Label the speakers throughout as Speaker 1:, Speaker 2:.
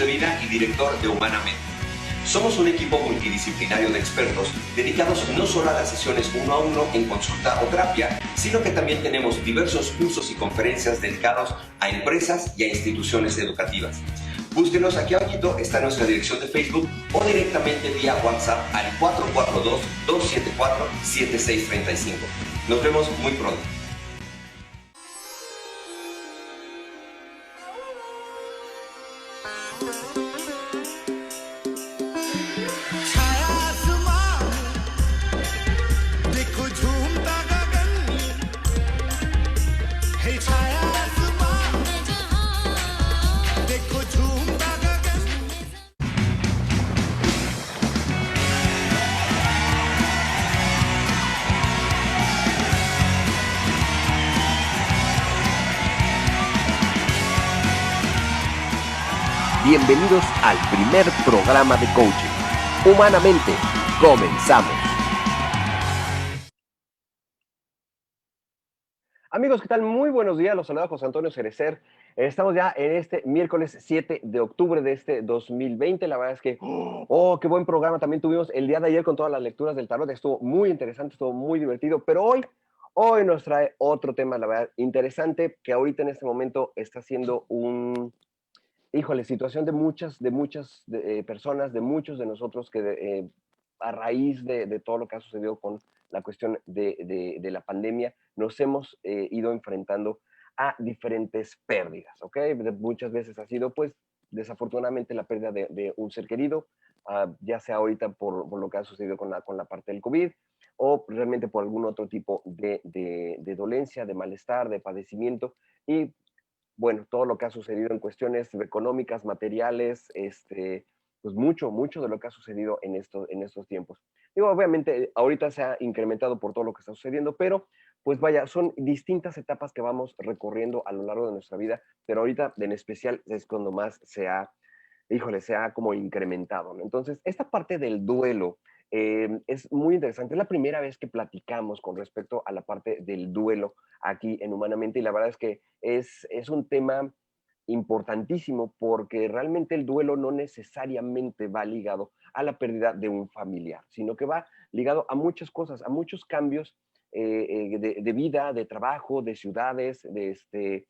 Speaker 1: vida y director de Humanamente. Somos un equipo multidisciplinario de expertos dedicados no solo a las sesiones uno a uno en consulta o terapia, sino que también tenemos diversos cursos y conferencias dedicados a empresas y a instituciones educativas. Búsquenos aquí abajito, está nuestra dirección de Facebook o directamente vía WhatsApp al 442-274-7635. Nos vemos muy pronto.
Speaker 2: Bienvenidos al primer programa de coaching. Humanamente, comenzamos. Amigos, ¿qué tal? Muy buenos días. Los saluda José Antonio Cerecer. Estamos ya en este miércoles 7 de octubre de este 2020. La verdad es que, qué buen programa también tuvimos el día de ayer con todas las lecturas del tarot. Estuvo muy interesante, estuvo muy divertido. Pero hoy nos trae otro tema, la verdad, interesante, que ahorita en este momento está siendo situación de muchas personas, de muchos de nosotros que a raíz de todo lo que ha sucedido con la cuestión de la pandemia, nos hemos ido enfrentando a diferentes pérdidas, ¿ok? Muchas veces ha sido, pues, desafortunadamente la pérdida de un ser querido, ya sea ahorita por lo que ha sucedido con la parte del COVID, o realmente por algún otro tipo de dolencia, de malestar, de padecimiento, y bueno, todo lo que ha sucedido en cuestiones económicas, materiales, pues mucho de lo que ha sucedido en estos tiempos. Digo, obviamente, ahorita se ha incrementado por todo lo que está sucediendo, pero pues vaya, son distintas etapas que vamos recorriendo a lo largo de nuestra vida, pero ahorita en especial es cuando más se ha como incrementado, ¿no? Entonces, esta parte del duelo es muy interesante. Es la primera vez que platicamos con respecto a la parte del duelo aquí en Humanamente, y la verdad es que es un tema importantísimo porque realmente el duelo no necesariamente va ligado a la pérdida de un familiar, sino que va ligado a muchas cosas, a muchos cambios de vida, de trabajo, de ciudades, de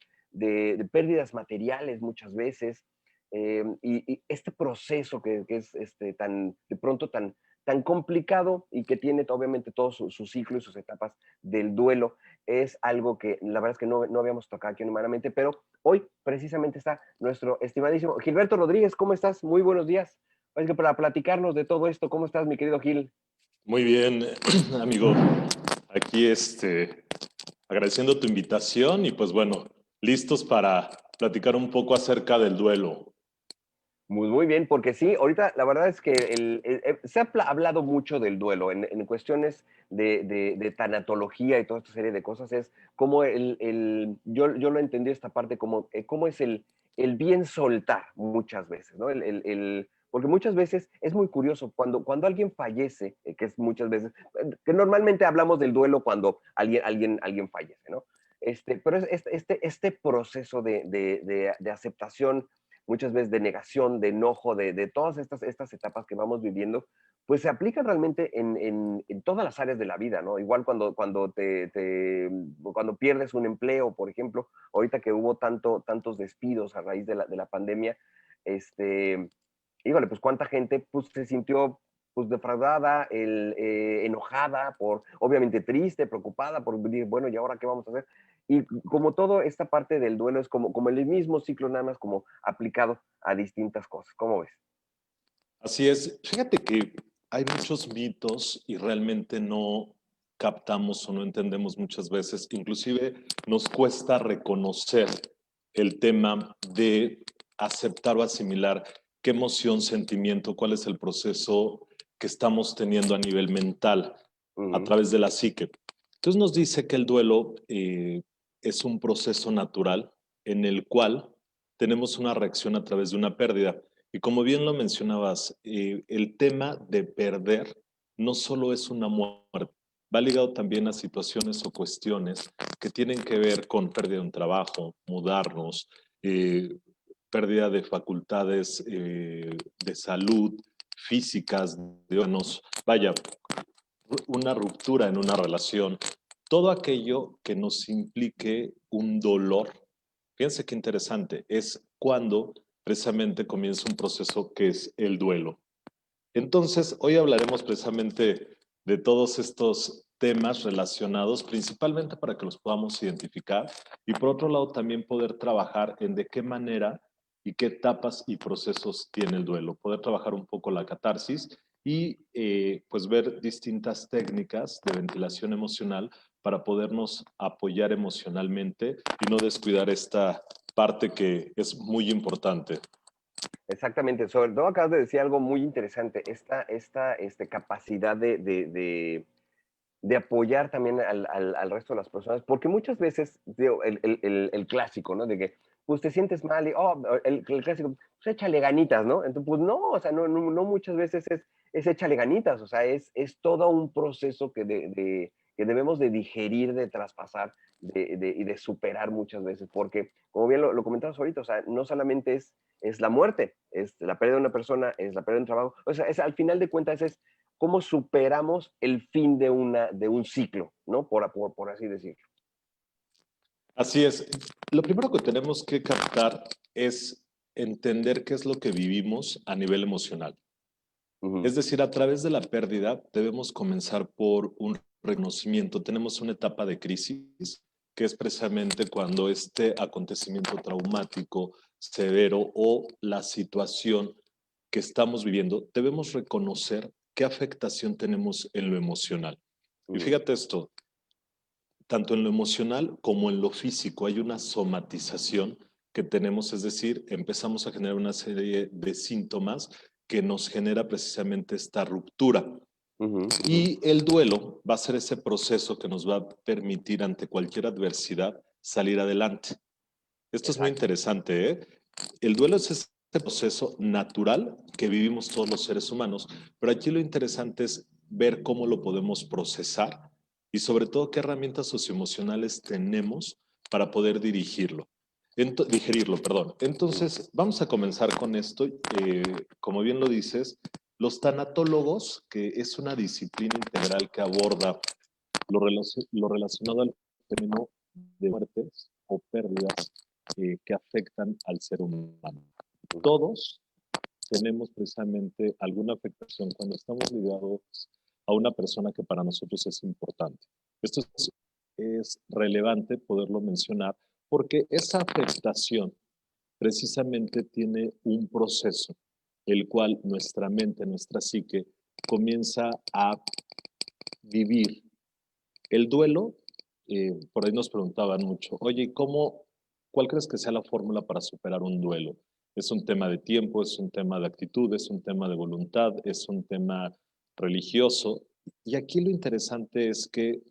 Speaker 2: pérdidas materiales muchas veces. Y este proceso que es de pronto tan complicado y que tiene obviamente todo su ciclo y sus etapas del duelo, es algo que la verdad es que no habíamos tocado aquí en Humanamente, pero hoy precisamente está nuestro estimadísimo Gilberto Rodríguez. ¿Cómo estás? Muy buenos días. Es que para platicarnos de todo esto, ¿cómo estás, mi querido Gil?
Speaker 3: Muy bien, amigo. Aquí agradeciendo tu invitación y pues bueno, listos para platicar un poco acerca del duelo.
Speaker 2: Muy bien, porque sí, ahorita la verdad es que se ha hablado mucho del duelo en cuestiones de tanatología y toda esta serie de cosas. Es como yo lo entendí esta parte como cómo es el bien soltar muchas veces, ¿no? Porque muchas veces es muy curioso, cuando alguien fallece, que es muchas veces, que normalmente hablamos del duelo cuando alguien fallece, ¿no? Pero es este proceso de aceptación, muchas veces de negación, de enojo, de todas estas etapas que vamos viviendo, pues se aplican realmente en todas las áreas de la vida, ¿no? Igual cuando pierdes un empleo, por ejemplo, ahorita que hubo tantos despidos a raíz de la pandemia, híjole, pues cuánta gente pues, se sintió pues defraudada, enojada, obviamente triste, preocupada, por decir, bueno, ¿y ahora qué vamos a hacer? Y como todo, esta parte del duelo es como el mismo ciclo, nada más como aplicado a distintas cosas. ¿Cómo ves?
Speaker 3: Así es. Fíjate que hay muchos mitos y realmente no captamos o no entendemos muchas veces. Inclusive nos cuesta reconocer el tema de aceptar o asimilar qué emoción, sentimiento, cuál es el proceso que estamos teniendo a nivel mental a través de la psique. Entonces nos dice que el duelo es un proceso natural en el cual tenemos una reacción a través de una pérdida. Y como bien lo mencionabas, el tema de perder no solo es una muerte, va ligado también a situaciones o cuestiones que tienen que ver con pérdida de un trabajo, mudarnos, pérdida de facultades de salud, físicas, de órganos, vaya, una ruptura en una relación, todo aquello que nos implique un dolor. Fíjense qué interesante, es cuando precisamente comienza un proceso que es el duelo. Entonces, hoy hablaremos precisamente de todos estos temas relacionados, principalmente para que los podamos identificar y por otro lado también poder trabajar en de qué manera y qué etapas y procesos tiene el duelo, poder trabajar un poco la catarsis y pues ver distintas técnicas de ventilación emocional para podernos apoyar emocionalmente y no descuidar esta parte que es muy importante.
Speaker 2: Exactamente, sobre todo acabas de decir algo muy interesante, capacidad de apoyar también al resto de las personas, porque muchas veces, digo, el clásico, ¿no? De que, pues te sientes mal y, oh, el clásico, pues échale ganitas, ¿no? Entonces, pues no, o sea, no muchas veces es échale ganitas, o sea, es todo un proceso que debemos de digerir, de traspasar y de superar muchas veces, porque, como bien lo comentabas ahorita, o sea, no solamente es la muerte, es la pérdida de una persona, es la pérdida de un trabajo, o sea, al final de cuentas es cómo superamos el fin de un ciclo, ¿no? Por así decirlo.
Speaker 3: Así es. Lo primero que tenemos que captar es entender qué es lo que vivimos a nivel emocional.
Speaker 2: Ujú,
Speaker 3: Es decir, a través de la pérdida debemos comenzar por un reconocimiento. Tenemos una etapa de crisis, que es precisamente cuando este acontecimiento traumático, severo o la situación que estamos viviendo, debemos reconocer qué afectación tenemos en lo emocional. Y
Speaker 2: ujú,
Speaker 3: fíjate esto, tanto en lo emocional como en lo físico hay una somatización que tenemos, es decir, empezamos a generar una serie de síntomas que nos genera precisamente esta ruptura.
Speaker 2: ujú, ujú.
Speaker 3: Y el duelo va a ser ese proceso que nos va a permitir ante cualquier adversidad salir adelante. Esto es muy
Speaker 2: Exacto.
Speaker 3: interesante, ¿eh? El duelo es ese proceso natural que vivimos todos los seres humanos, pero aquí lo interesante es ver cómo lo podemos procesar y sobre todo qué herramientas socioemocionales tenemos para poder digerirlo, perdón.
Speaker 2: Ujú,
Speaker 3: Entonces, vamos a comenzar con esto. Como bien lo dices, los tanatólogos, que es una disciplina integral que aborda lo relacionado al fenómeno de muertes o pérdidas que afectan al ser humano.
Speaker 2: ujú.
Speaker 3: Todos tenemos precisamente alguna afectación cuando estamos ligados a una persona que para nosotros es importante. Esto es relevante poderlo mencionar porque esa afectación precisamente tiene un proceso, el cual nuestra mente, nuestra psique, comienza a vivir. El duelo, por ahí nos preguntaban mucho, oye, ¿cuál crees que sea la fórmula para superar un duelo? ¿Es un tema de tiempo, es un tema de actitud, es un tema de voluntad, es un tema religioso? Y aquí lo interesante es que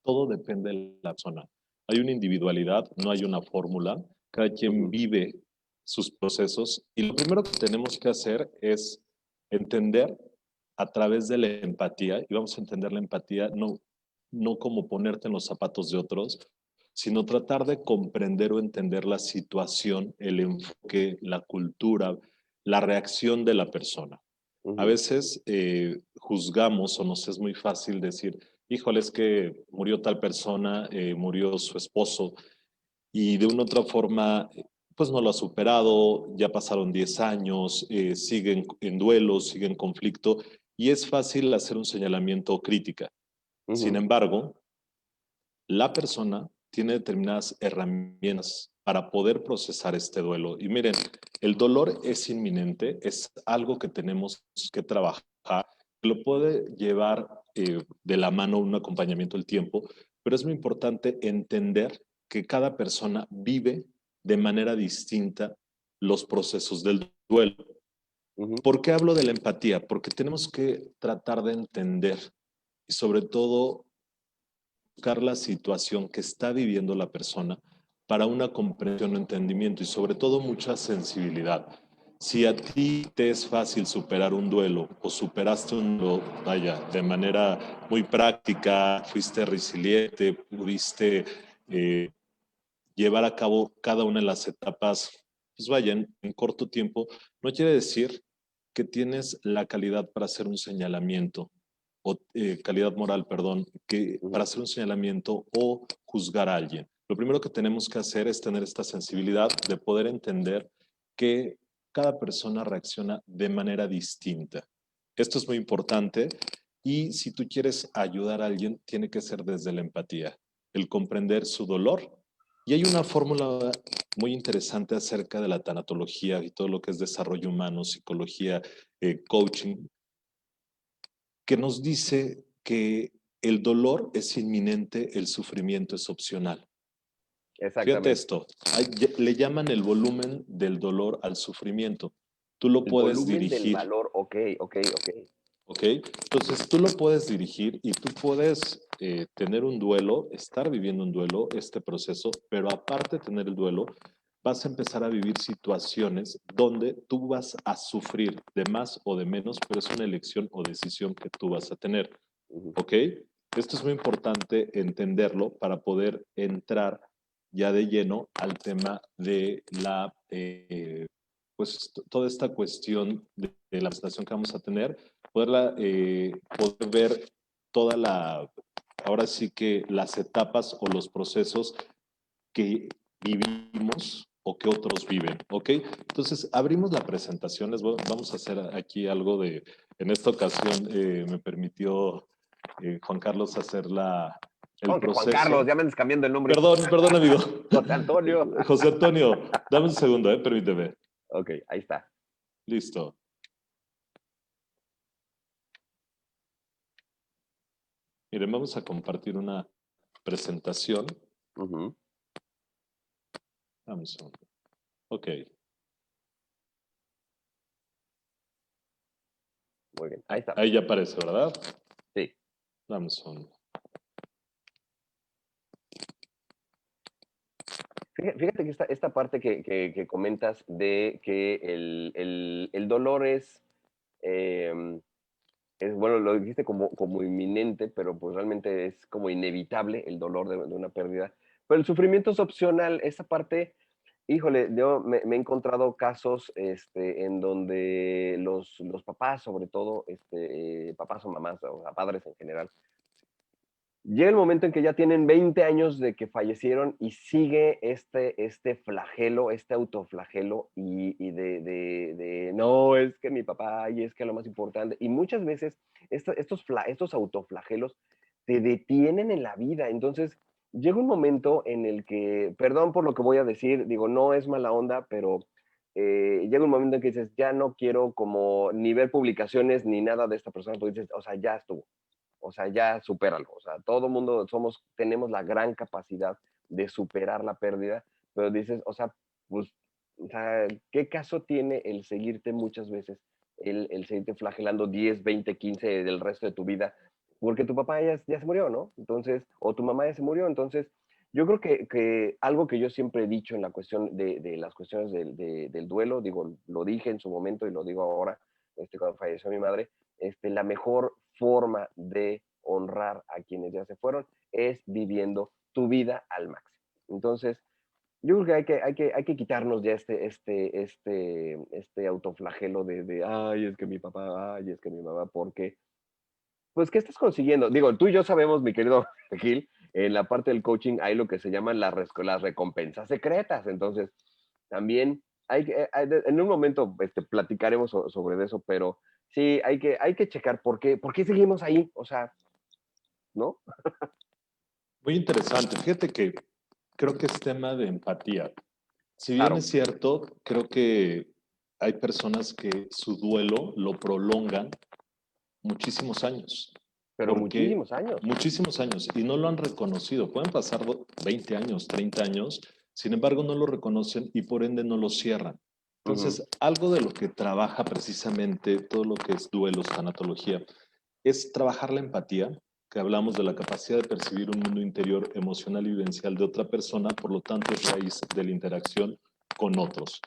Speaker 3: todo depende de la persona. Hay una individualidad, no hay una fórmula, cada quien
Speaker 2: Ujú,
Speaker 3: vive sus procesos y lo primero que tenemos que hacer es entender a través de la empatía, y vamos a entender la empatía no como ponerte en los zapatos de otros, sino tratar de comprender o entender la situación, el enfoque, la cultura, la reacción de la persona. A
Speaker 2: ujú,
Speaker 3: veces juzgamos o nos es muy fácil decir, híjole, es que murió tal persona, murió su esposo, y de una u otra forma, pues no lo ha superado, ya pasaron 10 años, siguen en duelo, siguen en conflicto, y es fácil hacer un señalamiento o crítica. Sin
Speaker 2: ujú.
Speaker 3: embargo, la persona tiene determinadas herramientas para poder procesar este duelo. Y miren, el dolor es inminente, es algo que tenemos que trabajar, lo puede llevar de la mano un acompañamiento del tiempo, pero es muy importante entender que cada persona vive de manera distinta los procesos del duelo.
Speaker 2: Ujú,
Speaker 3: ¿Por qué hablo de la empatía? Porque tenemos que tratar de entender y sobre todo buscar la situación que está viviendo la persona para una comprensión o entendimiento y sobre todo mucha sensibilidad. Si a ti te es fácil superar un duelo o superaste un duelo, vaya, de manera muy práctica, fuiste resiliente, pudiste llevar a cabo cada una de las etapas pues vaya, en corto tiempo, no quiere decir que tienes la calidad para hacer un señalamiento, o calidad moral, perdón, que para hacer un señalamiento o juzgar a alguien. Lo primero que tenemos que hacer es tener esta sensibilidad de poder entender que cada persona reacciona de manera distinta. Esto es muy importante y si tú quieres ayudar a alguien, tiene que ser desde la empatía, el comprender su dolor. Y hay una fórmula muy interesante acerca de la tanatología y todo lo que es desarrollo humano, psicología, coaching, que nos dice que el dolor es inminente, el sufrimiento es opcional. Fíjate
Speaker 2: Exactamente.
Speaker 3: esto, le llaman el volumen del dolor al sufrimiento. Tú lo
Speaker 2: El
Speaker 3: puedes
Speaker 2: volumen del
Speaker 3: dirigir,
Speaker 2: valor, ok.
Speaker 3: ¿ok? Entonces tú lo puedes dirigir y tú puedes tener un duelo, estar viviendo un duelo, este proceso, pero aparte de tener el duelo, vas a empezar a vivir situaciones donde tú vas a sufrir de más o de menos, pero es una elección o decisión que tú vas a tener, ¿ok? Esto es muy importante entenderlo para poder entrar ya de lleno al tema de la, pues toda esta cuestión de la presentación que vamos a tener, poder ver toda la, ahora sí que las etapas o los procesos que vivimos o que otros viven, ¿ok? Entonces, abrimos la presentación, vamos a hacer aquí algo de, en esta ocasión me permitió Juan Carlos hacer el
Speaker 2: ¿Cómo que Juan
Speaker 3: proceso.
Speaker 2: Carlos? Ya me andas cambiando el nombre.
Speaker 3: Perdón, amigo.
Speaker 2: José Antonio.
Speaker 3: José Antonio, dame un segundo, permíteme.
Speaker 2: Ok, ahí está.
Speaker 3: Listo. Miren, vamos a compartir una presentación. Dame un segundo. Ok.
Speaker 2: Muy bien, ahí está.
Speaker 3: Ahí ya aparece, ¿verdad?
Speaker 2: Sí.
Speaker 3: Dame un segundo.
Speaker 2: Fíjate que esta parte que comentas de que el dolor bueno, lo dijiste como inminente, pero pues realmente es como inevitable el dolor de una pérdida. Pero el sufrimiento es opcional. Esa parte, híjole, yo me he encontrado casos en donde los papás, sobre todo, papás o mamás, o sea, padres en general, llega el momento en que ya tienen 20 años de que fallecieron y sigue este flagelo, este autoflagelo y no, es que mi papá y es que lo más importante. Y muchas veces estos autoflagelos te detienen en la vida. Entonces llega un momento en el que, perdón por lo que voy a decir, digo, no es mala onda, pero llega un momento en que dices, ya no quiero como ni ver publicaciones ni nada de esta persona, porque dices, o sea, ya estuvo. O sea, ya supéralo. O sea, todo mundo tenemos la gran capacidad de superar la pérdida, pero dices, o sea, pues, o sea, ¿qué caso tiene el seguirte muchas veces, el seguirte flagelando 10, 20, 15 del resto de tu vida? Porque tu papá ya se murió, ¿no? Entonces, o tu mamá ya se murió, entonces, yo creo que algo que yo siempre he dicho en la cuestión de las cuestiones del duelo, digo, lo dije en su momento y lo digo ahora, cuando falleció mi madre, la mejor forma de honrar a quienes ya se fueron es viviendo tu vida al máximo. Entonces, yo creo que hay que quitarnos ya este autoflagelo ay, es que mi papá, ay, es que mi mamá, porque, pues, ¿qué estás consiguiendo? Digo, tú y yo sabemos, mi querido Gil, en la parte del coaching hay lo que se llaman las recompensas secretas. Entonces, también en un momento platicaremos sobre eso, pero sí, hay que checar por qué seguimos ahí, o sea, ¿no?
Speaker 3: Muy interesante. Fíjate que creo que es tema de empatía. Si bien
Speaker 2: Claro,
Speaker 3: es cierto, creo que hay personas que su duelo lo prolongan muchísimos años.
Speaker 2: pero
Speaker 3: Porque
Speaker 2: muchísimos años.
Speaker 3: muchísimos años y no lo han reconocido. Pueden pasar 20 años, 30 años, sin embargo no lo reconocen y por ende no lo cierran. Entonces, algo de lo que trabaja precisamente todo lo que es duelos, tanatología, es trabajar la empatía, que hablamos de la capacidad de percibir un mundo interior emocional y vivencial de otra persona, por lo tanto es raíz de la interacción con otros.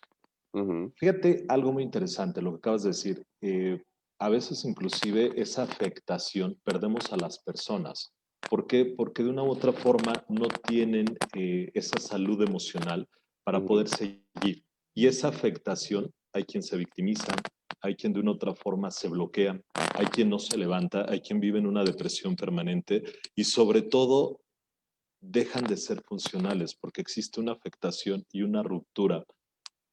Speaker 3: Fíjate algo muy interesante, lo que acabas de decir. A veces inclusive esa afectación perdemos a las personas. ¿Por qué? Porque de una u otra forma no tienen esa salud emocional para poder seguir. Y esa afectación, hay quien se victimiza, hay quien de una otra forma se bloquea, hay quien no se levanta, hay quien vive en una depresión permanente y sobre todo dejan de ser funcionales porque existe una afectación y una ruptura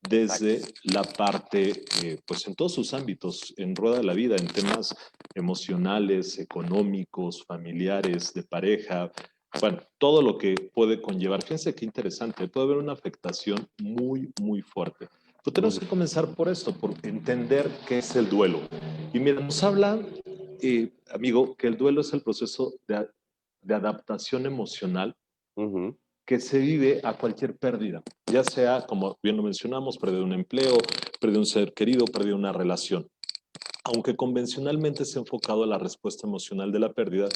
Speaker 3: desde la parte, pues en todos sus ámbitos, en rueda de la vida, en temas emocionales, económicos, familiares, de pareja, bueno, todo lo que puede conllevar. Fíjense qué interesante, puede haber una afectación muy, muy fuerte. Pero tenemos que comenzar por esto, por entender qué es el duelo. Y mira, nos habla, amigo, que el duelo es el proceso de adaptación emocional que se vive a cualquier pérdida, ya sea, como bien lo mencionamos, perder un empleo, perder un ser querido, perder una relación. Aunque convencionalmente se ha enfocado a la respuesta emocional de la pérdida,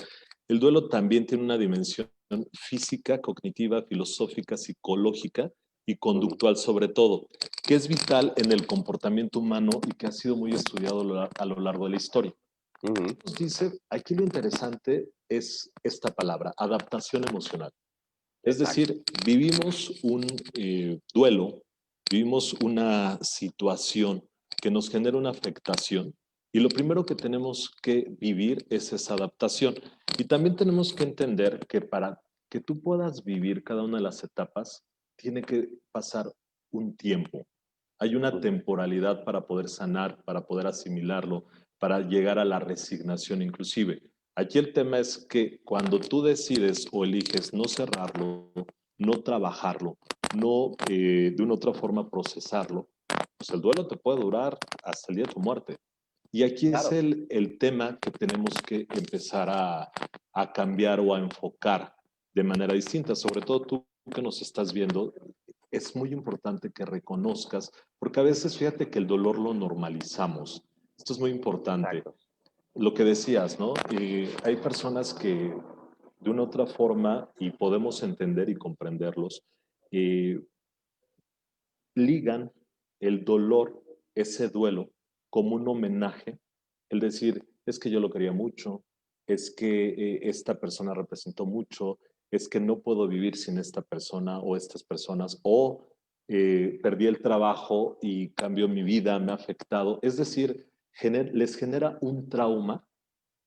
Speaker 3: el duelo también tiene una dimensión física, cognitiva, filosófica, psicológica y conductual sobre todo, que es vital en el comportamiento humano y que ha sido muy estudiado a lo largo de la historia. Nos dice, aquí lo interesante es esta palabra, adaptación emocional. Es decir, vivimos un duelo, vivimos una situación que nos genera una afectación y lo primero que tenemos que vivir es esa adaptación. Y también tenemos que entender que para que tú puedas vivir cada una de las etapas, tiene que pasar un tiempo. Hay una temporalidad para poder sanar, para poder asimilarlo, para llegar a la resignación inclusive. Aquí el tema es que cuando tú decides o eliges no cerrarlo, no trabajarlo, no de una otra forma procesarlo, pues el duelo te puede durar hasta el día de tu muerte. Y aquí es el tema que tenemos que empezar a cambiar o a enfocar de manera distinta. Sobre todo tú que nos estás viendo, es muy importante que reconozcas, porque a veces fíjate que el dolor lo normalizamos. Esto es muy importante.
Speaker 2: Exacto.
Speaker 3: Lo que decías, ¿no? Hay personas que de una otra forma, y podemos entender y comprenderlos, eh, ligan el dolor, ese duelo, como un homenaje, el decir, es que yo lo quería mucho, es que esta persona representó mucho, es que no puedo vivir sin esta persona o estas personas, o perdí el trabajo y cambió mi vida, me ha afectado. Es decir, les genera un trauma,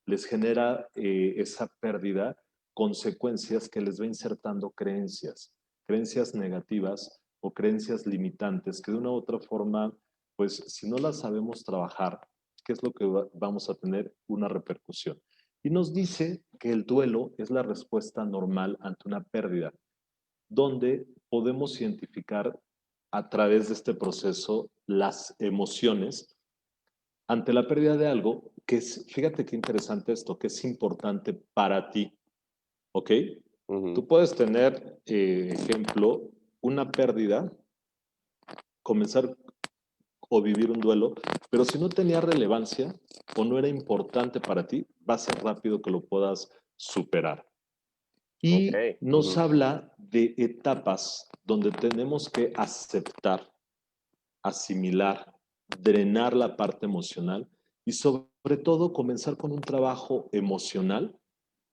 Speaker 3: les genera esa pérdida, consecuencias que les va insertando creencias, creencias negativas o creencias limitantes que de una u otra forma, pues si no las sabemos trabajar, ¿qué es lo que vamos a tener? Una repercusión. Y nos dice que el duelo es la respuesta normal ante una pérdida, donde podemos identificar a través de este proceso las emociones ante la pérdida de algo que es, fíjate qué interesante esto, que es importante para ti, ¿ok? Tú puedes tener, ejemplo, una pérdida, comenzar o vivir un duelo, pero si no tenía relevancia o no era importante para ti, va a ser rápido que lo puedas superar. Y nos habla de etapas donde tenemos que aceptar, asimilar, drenar la parte emocional y sobre todo comenzar con un trabajo emocional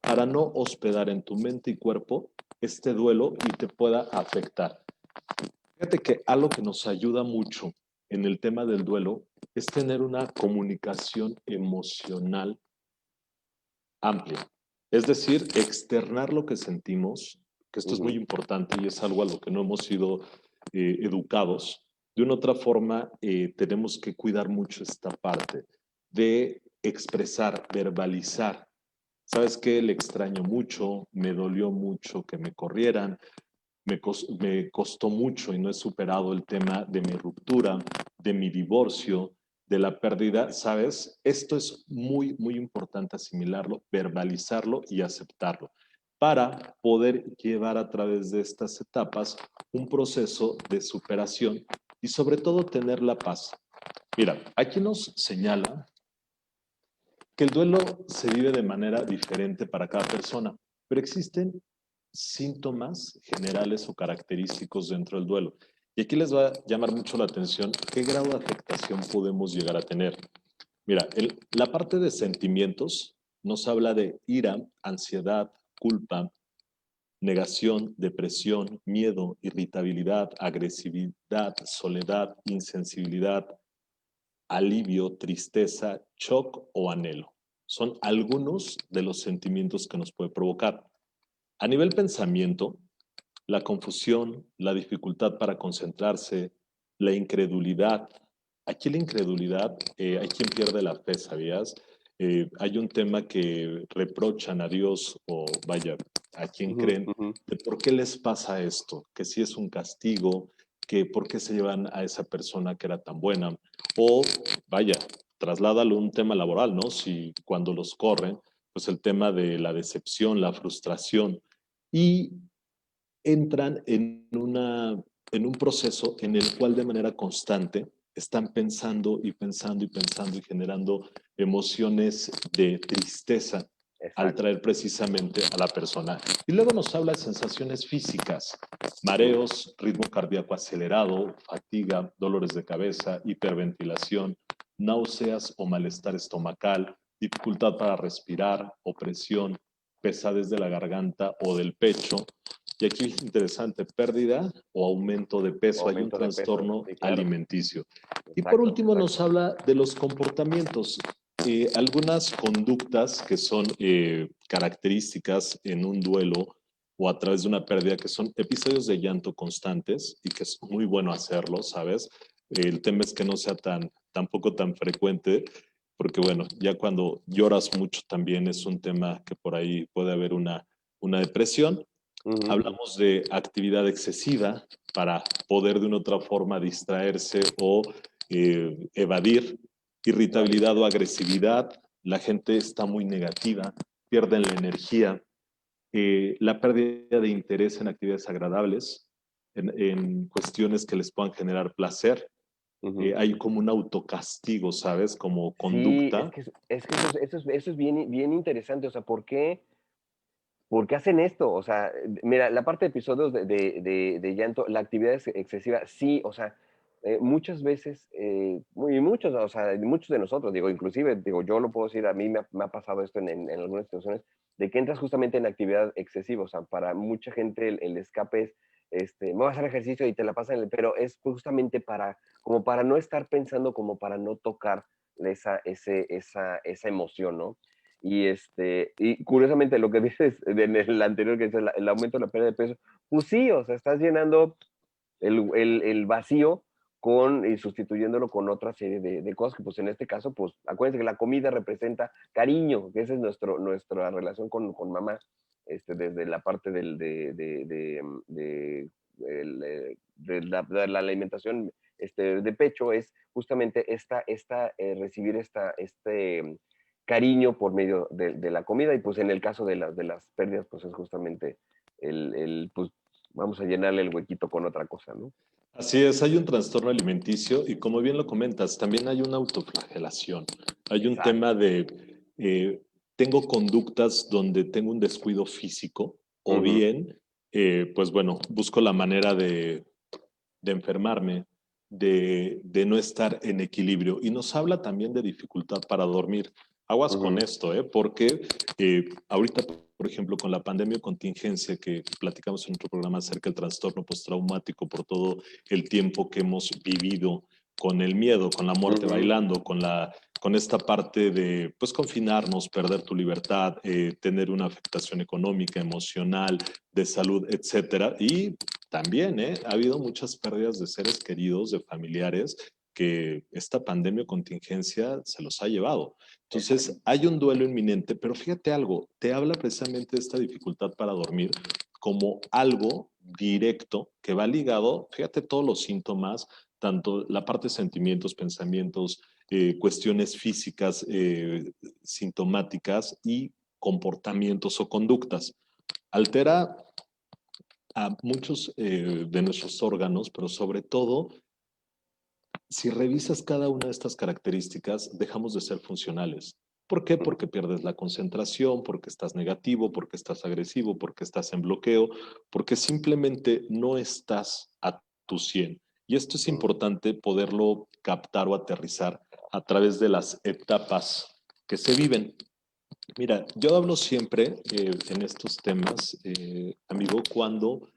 Speaker 3: para no hospedar en tu mente y cuerpo este duelo y te pueda afectar. Fíjate que algo que nos ayuda mucho en el tema del duelo es tener una comunicación emocional amplia. Es decir, externar lo que sentimos, que esto es muy importante y es algo a lo que no hemos sido educados. De una otra forma, tenemos que cuidar mucho esta parte de expresar, verbalizar. ¿Sabes qué? Le extraño mucho, me dolió mucho que me corrieran, me costó mucho y no he superado el tema de mi ruptura, de mi divorcio, de la pérdida, ¿sabes? Esto es muy, muy importante asimilarlo, verbalizarlo y aceptarlo para poder llevar a través de estas etapas un proceso de superación y sobre todo tener la paz. Mira, aquí nos señala que el duelo se vive de manera diferente para cada persona, pero existen síntomas generales o característicos dentro del duelo. Y aquí les va a llamar mucho la atención qué grado de afectación podemos llegar a tener. Mira, la parte de sentimientos nos habla de ira, ansiedad, culpa, negación, depresión, miedo, irritabilidad, agresividad, soledad, insensibilidad, alivio, tristeza, shock o anhelo. Son algunos de los sentimientos que nos puede provocar. A nivel pensamiento, la confusión, la dificultad para concentrarse, la incredulidad. Aquí la incredulidad, hay quien pierde la fe, ¿sabías? Hay un tema que reprochan a Dios o vaya, a quien
Speaker 2: Ujú,
Speaker 3: creen
Speaker 2: ujú.
Speaker 3: de por qué les pasa esto, que si es un castigo, que por qué se llevan a esa persona que era tan buena, o vaya, trasládalo a un tema laboral, ¿no? Si cuando los corren, pues el tema de la decepción, la frustración, y entran en un proceso en el cual de manera constante están pensando y pensando y pensando y generando emociones de tristeza al
Speaker 2: Exacto.
Speaker 3: traer precisamente a la persona. Y luego nos habla de sensaciones físicas,
Speaker 2: Ujú.
Speaker 3: mareos, ritmo cardíaco acelerado, fatiga, dolores de cabeza, hiperventilación, náuseas o malestar estomacal, dificultad para respirar, opresión, pesadez de la garganta o del pecho, y aquí es interesante, pérdida o aumento de peso. Hay un
Speaker 2: Aumento de peso,
Speaker 3: trastorno
Speaker 2: sí, claro.
Speaker 3: alimenticio. Y por
Speaker 2: Exacto,
Speaker 3: último
Speaker 2: exacto.
Speaker 3: nos habla de los comportamientos. Algunas conductas que son características en un duelo o a través de una pérdida, que son episodios de llanto constantes y que es muy bueno hacerlo, ¿sabes? El tema es que no sea tampoco tan frecuente, porque bueno, ya cuando lloras mucho también es un tema que por ahí puede haber una depresión.
Speaker 2: Ujú, ujú.
Speaker 3: Hablamos de actividad excesiva para poder de una otra forma distraerse o evadir,
Speaker 2: Evadir.
Speaker 3: irritabilidad o agresividad, la gente está muy negativa, pierden la energía, la pérdida de interés en actividades agradables, en cuestiones que les puedan generar placer.
Speaker 2: Ujú.
Speaker 3: Hay como un autocastigo, ¿sabes? Como
Speaker 2: Sí,
Speaker 3: conducta.
Speaker 2: es que eso es bien, bien interesante. O sea, ¿por qué hacen esto? O sea, mira, la parte de episodios de llanto, la actividad es excesiva, sí, o sea, muchas veces, y muchos, o sea, muchos de nosotros, digo, inclusive, digo, yo lo puedo decir, a mí me ha pasado esto en algunas situaciones, de que entras justamente en actividad excesiva, o sea, para mucha gente el escape es, me voy a hacer ejercicio y te la pasan, pero es justamente como para no estar pensando, como para no tocar esa emoción, ¿no? Y curiosamente lo que dices en el anterior, que es el aumento de la pérdida de peso, pues sí, o sea, estás llenando el vacío y sustituyéndolo con otra serie de cosas que, pues en este caso, pues acuérdense que la comida representa cariño, que esa es nuestra relación con mamá, desde la parte de la alimentación de pecho, es justamente recibir cariño por medio de la comida, y pues en el caso de las pérdidas, pues es justamente pues vamos a llenarle el huequito con otra cosa, ¿no?
Speaker 3: Así es, hay un trastorno alimenticio y como bien lo comentas, también hay una autoflagelación. Hay un tema
Speaker 2: Exacto.
Speaker 3: de, tengo conductas donde tengo un descuido físico o
Speaker 2: Ujú,
Speaker 3: bien, pues bueno, busco la manera de enfermarme, de no estar en equilibrio. Y nos habla también de dificultad para dormir. Aguas con
Speaker 2: ujú,
Speaker 3: esto, ¿eh? Porque ahorita, por ejemplo, con la pandemia o contingencia que platicamos en otro programa acerca del trastorno postraumático por todo el tiempo que hemos vivido con el miedo, con la muerte
Speaker 2: ujú.
Speaker 3: bailando, con esta parte de pues confinarnos, perder tu libertad, tener una afectación económica, emocional, de salud, etcétera. Y también, ha habido muchas pérdidas de seres queridos, de familiares, que esta pandemia o contingencia se los ha llevado.
Speaker 2: Exacto.
Speaker 3: Entonces, hay un duelo inminente, pero fíjate algo, te habla precisamente de esta dificultad para dormir como algo directo que va ligado, fíjate todos los síntomas, tanto la parte de sentimientos, pensamientos, cuestiones físicas, sintomáticas y comportamientos o conductas. Altera a muchos de nuestros órganos, pero sobre todo, si revisas cada una de estas características, dejamos de ser funcionales. ¿Por qué?
Speaker 2: Ujú.
Speaker 3: Porque pierdes la concentración, porque estás negativo, porque estás agresivo, porque estás en bloqueo, porque simplemente no estás a tu 100. Y esto es
Speaker 2: Ujú.
Speaker 3: importante poderlo captar o aterrizar a través de las etapas que se viven. Mira, yo hablo siempre en estos temas, amigo, cuando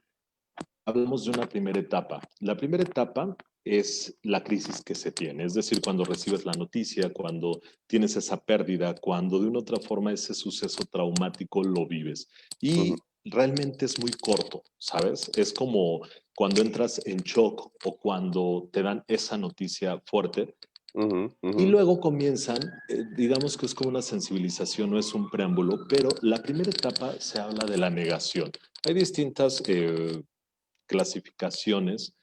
Speaker 3: hablamos de una primera etapa. La primera etapa es la crisis que se tiene, es decir, cuando recibes la noticia, cuando tienes esa pérdida, cuando de una otra forma ese suceso traumático lo vives.
Speaker 2: Ujú,
Speaker 3: Y realmente es muy corto, ¿sabes? Es como cuando entras en shock o cuando te dan esa noticia fuerte
Speaker 2: ujú,
Speaker 3: y
Speaker 2: ujú.
Speaker 3: luego comienzan, digamos que es como una sensibilización, no es un preámbulo, pero la primera etapa se habla de la negación. Hay distintas clasificaciones.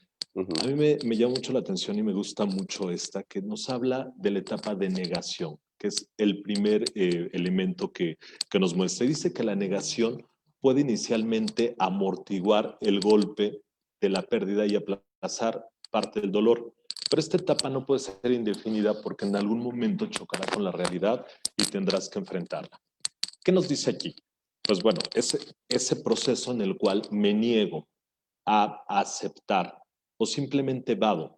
Speaker 3: A
Speaker 2: Ujú,
Speaker 3: mí me llama mucho la atención y me gusta mucho esta, que nos habla de la etapa de negación, que es el primer elemento que nos muestra. Y dice que la negación puede inicialmente amortiguar el golpe de la pérdida y aplazar parte del dolor. Pero esta etapa no puede ser indefinida porque en algún momento chocará con la realidad y tendrás que enfrentarla. ¿Qué nos dice aquí? Pues bueno, ese proceso en el cual me niego a aceptar o simplemente vado.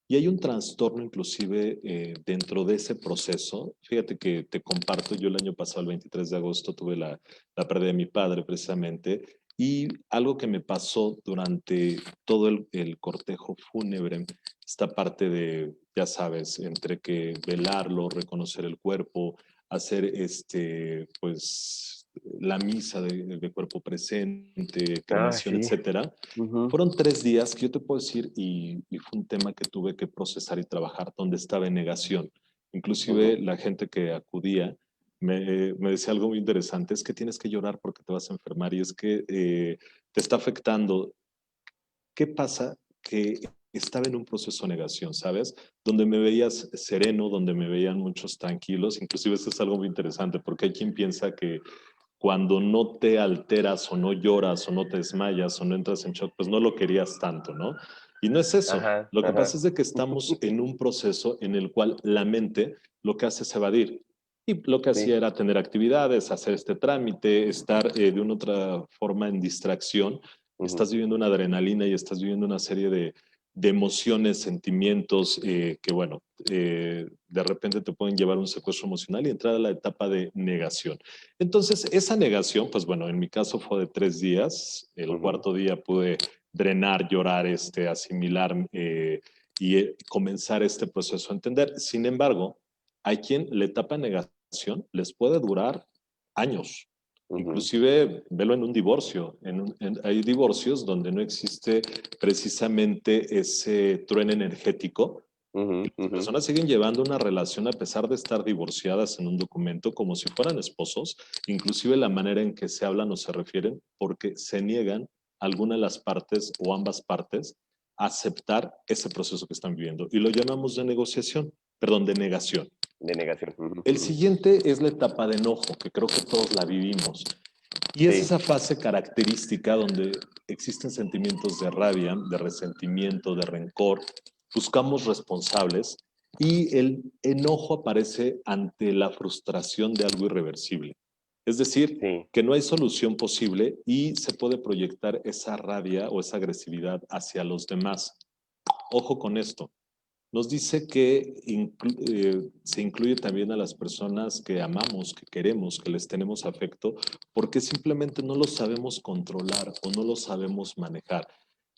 Speaker 3: Y hay un trastorno inclusive dentro de ese proceso. Fíjate que te comparto, yo el año pasado, el 23 de agosto, tuve la pérdida de mi padre precisamente, y algo que me pasó durante todo el cortejo fúnebre, esta parte de, ya sabes, entre que velarlo, reconocer el cuerpo, hacer pues, la misa de cuerpo presente,
Speaker 2: Ah,
Speaker 3: cremación,
Speaker 2: sí.
Speaker 3: etcétera.
Speaker 2: Ujú,
Speaker 3: Fueron 3 días que yo te puedo decir, y fue un tema que tuve que procesar y trabajar, donde estaba en negación. Inclusive
Speaker 2: ujú,
Speaker 3: la gente que acudía me decía algo muy interesante, es que tienes que llorar porque te vas a enfermar y es que te está afectando. ¿Qué pasa? Que estaba en un proceso de negación, ¿sabes? Donde me veías sereno, donde me veían muchos tranquilos, inclusive eso es algo muy interesante, porque hay quien piensa que cuando no te alteras o no lloras o no te desmayas o no entras en shock, pues no lo querías tanto, ¿no? Y no es eso.
Speaker 2: ajá,
Speaker 3: Lo que pasa
Speaker 2: ajá.
Speaker 3: es de que estamos en un proceso en el cual la mente lo que hace es evadir. Y lo que hacía
Speaker 2: Sí.
Speaker 3: era tener actividades, hacer este trámite, estar de una otra forma en distracción.
Speaker 2: Ujú,
Speaker 3: Estás viviendo una adrenalina y estás viviendo una serie de emociones, sentimientos que, bueno, de repente te pueden llevar a un secuestro emocional y entrar a la etapa de negación. Entonces, esa negación, pues bueno, en mi caso fue de 3 días. El
Speaker 2: ujú,
Speaker 3: cuarto día pude drenar, llorar, asimilar comenzar este proceso a entender. Sin embargo, hay quien la etapa de negación les puede durar años.
Speaker 2: ujú,
Speaker 3: Inclusive, velo en un divorcio. Hay divorcios donde no existe precisamente ese trueno energético y
Speaker 2: ujú,
Speaker 3: las
Speaker 2: ujú,
Speaker 3: personas siguen llevando una relación a pesar de estar divorciadas en un documento como si fueran esposos, inclusive la manera en que se hablan o se refieren, porque se niegan alguna de las partes o ambas partes a aceptar ese proceso que están viviendo. Y lo llamamos de negociación, perdón, de negación.
Speaker 2: de negación. Ujú,
Speaker 3: El
Speaker 2: ujú.
Speaker 3: siguiente es la etapa de enojo, que creo que todos la vivimos. Y es
Speaker 2: Sí.
Speaker 3: esa fase característica donde existen sentimientos de rabia, de resentimiento, de rencor, buscamos responsables y el enojo aparece ante la frustración de algo irreversible. Es decir,
Speaker 2: Sí.
Speaker 3: que no hay solución posible y se puede proyectar esa rabia o esa agresividad hacia los demás. Ojo con esto. Nos dice que se incluye también a las personas que amamos, que queremos, que les tenemos afecto, porque simplemente no lo sabemos controlar o no lo sabemos manejar.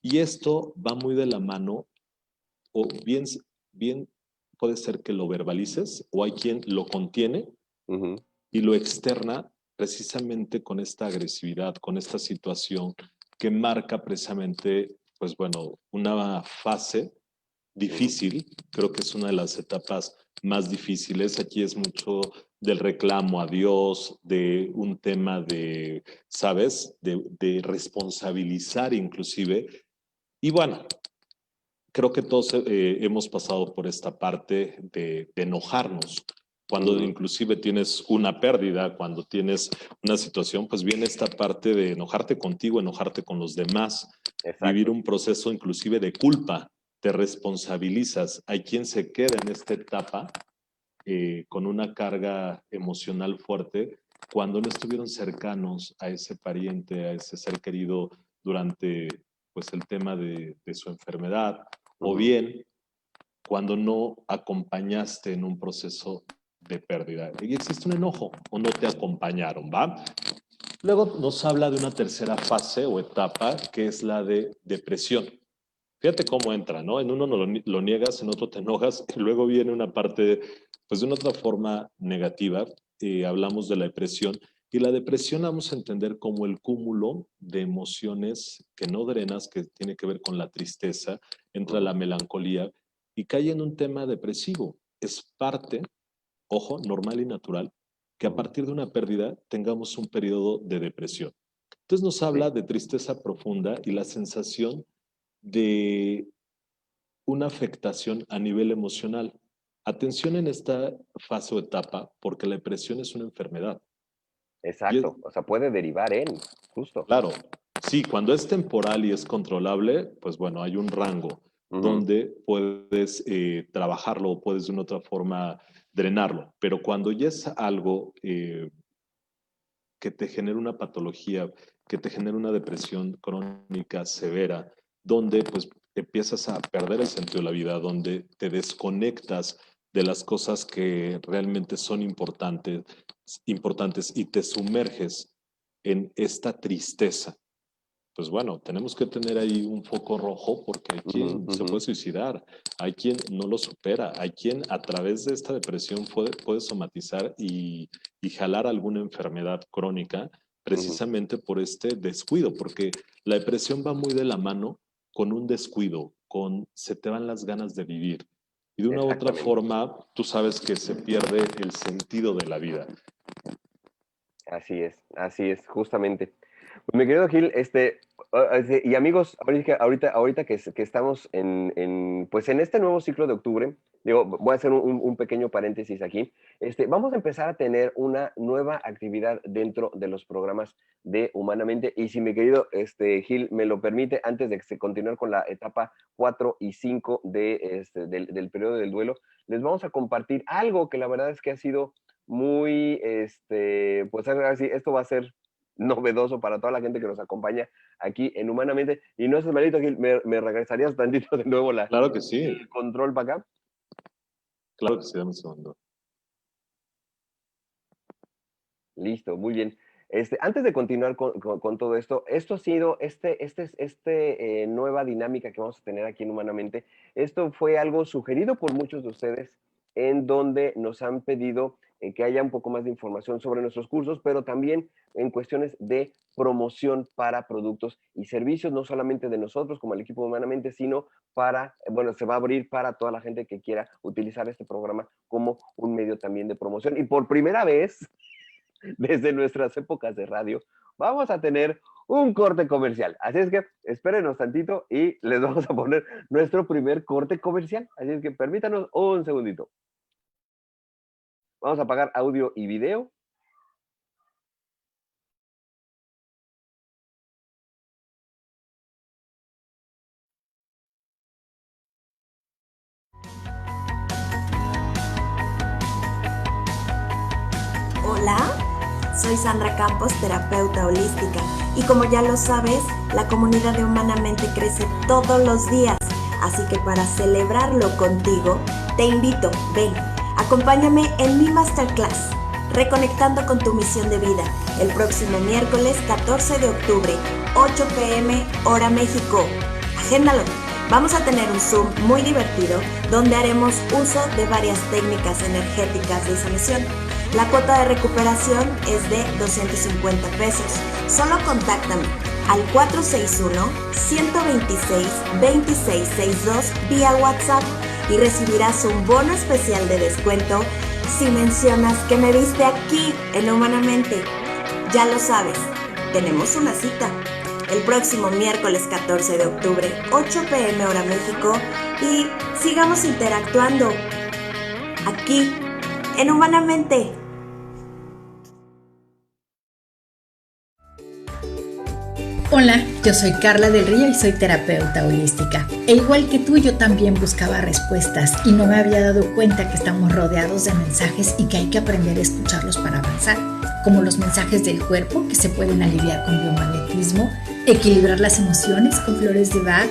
Speaker 3: Y esto va muy de la mano, o bien puede ser que lo verbalices, o hay quien lo contiene
Speaker 2: Ujú,
Speaker 3: y lo externa precisamente con esta agresividad, con esta situación que marca precisamente, pues bueno, una fase
Speaker 2: ujú,
Speaker 3: difícil, creo que es una de las etapas más difíciles. Aquí es mucho del reclamo a Dios, de un tema de, ¿sabes? De responsabilizar inclusive. Y bueno, creo que todos hemos pasado por esta parte de enojarnos. Cuando
Speaker 2: ujú.
Speaker 3: inclusive tienes una pérdida, cuando tienes una situación, pues viene esta parte de enojarte contigo, enojarte con los demás, vivir
Speaker 2: Exacto.
Speaker 3: un proceso inclusive de culpa, te responsabilizas. Hay quien se queda en esta etapa con una carga emocional fuerte cuando no estuvieron cercanos a ese pariente, a ese ser querido durante pues el tema de su enfermedad, o
Speaker 2: Ujú,
Speaker 3: bien cuando no acompañaste en un proceso de pérdida. Y existe un enojo o no te acompañaron, ¿va? Luego nos habla de una tercera fase o etapa que es la de depresión. Fíjate cómo entra, ¿no? En uno lo niegas, en otro te enojas, y luego viene una parte, pues de una otra forma negativa, hablamos de la depresión, y la depresión vamos a entender como el cúmulo de emociones que no drenas, que tiene que ver con la tristeza, entra la melancolía, y cae en un tema depresivo. Es parte, ojo, normal y natural, que a partir de una pérdida tengamos un periodo de depresión. Entonces nos habla de tristeza profunda y la sensación de una afectación a nivel emocional. Atención en esta fase o etapa, porque la depresión es una enfermedad.
Speaker 2: Exacto, o sea, puede derivar en, justo.
Speaker 3: Claro, sí, cuando es temporal y es controlable, pues bueno, hay un rango donde puedes trabajarlo o puedes de una otra forma drenarlo. Pero cuando ya es algo que te genera una patología, que te genera una depresión crónica severa, donde pues empiezas a perder el sentido de la vida, donde te desconectas de las cosas que realmente son importantes y te sumerges en esta tristeza. Pues bueno, tenemos que tener ahí un foco rojo porque hay quien se puede suicidar, hay quien no lo supera, hay quien a través de esta depresión puede somatizar y jalar alguna enfermedad crónica precisamente por este descuido, porque la depresión va muy de la mano con un descuido, con se te van las ganas de vivir. Y de una u otra forma, tú sabes que se pierde el sentido de la vida.
Speaker 2: Así es, justamente. Pues mi querido Gil, y amigos, ahorita que estamos pues en este nuevo ciclo de octubre, digo, voy a hacer un pequeño paréntesis aquí. Vamos a empezar a tener una nueva actividad dentro de los programas de Humanamente. Y si mi querido Gil me lo permite, antes de continuar con la etapa 4 y 5 del periodo del duelo, les vamos a compartir algo que la verdad es que ha sido muy, pues así, esto va a ser novedoso para toda la gente que nos acompaña aquí en Humanamente. Y no es malito, Gil, ¿me regresarías tantito de nuevo
Speaker 3: Claro que sí.
Speaker 2: el control para acá?
Speaker 3: Claro que sí, dame un segundo.
Speaker 2: Listo, muy bien. Antes de continuar con todo esto, esto ha sido nueva dinámica que vamos a tener aquí en Humanamente. Esto fue algo sugerido por muchos de ustedes, en donde nos han pedido que haya un poco más de información sobre nuestros cursos, pero también en cuestiones de promoción para productos y servicios, no solamente de nosotros como el equipo de Humanamente, sino se va a abrir para toda la gente que quiera utilizar este programa como un medio también de promoción. Y por primera vez, desde nuestras épocas de radio, vamos a tener un corte comercial. Así es que espérenos tantito y les vamos a poner nuestro primer corte comercial. Así es que permítanos un segundito. Vamos a apagar audio y video.
Speaker 4: Hola, soy Sandra Campos, terapeuta holística, y como ya lo sabes, la comunidad de Humanamente crece todos los días, así que para celebrarlo contigo, te invito, ven, acompáñame en mi masterclass, Reconectando con tu misión de vida, el próximo miércoles 14 de octubre, 8 p.m. hora México. Agéndalo. Vamos a tener un Zoom muy divertido donde haremos uso de varias técnicas energéticas de sanación. La cuota de recuperación es de 250 pesos. Solo contáctame al 461-126-2662 vía WhatsApp y recibirás un bono especial de descuento si mencionas que me viste aquí en Humanamente. Ya lo sabes, tenemos una cita el próximo miércoles 14 de octubre, 8 p.m. hora México, y sigamos interactuando aquí en Humanamente.
Speaker 5: Hola, yo soy Carla del Río y soy terapeuta holística. E igual que tú, yo también buscaba respuestas y no me había dado cuenta que estamos rodeados de mensajes y que hay que aprender a escucharlos para avanzar, como los mensajes del cuerpo que se pueden aliviar con biomagnetismo, equilibrar las emociones con flores de Bach,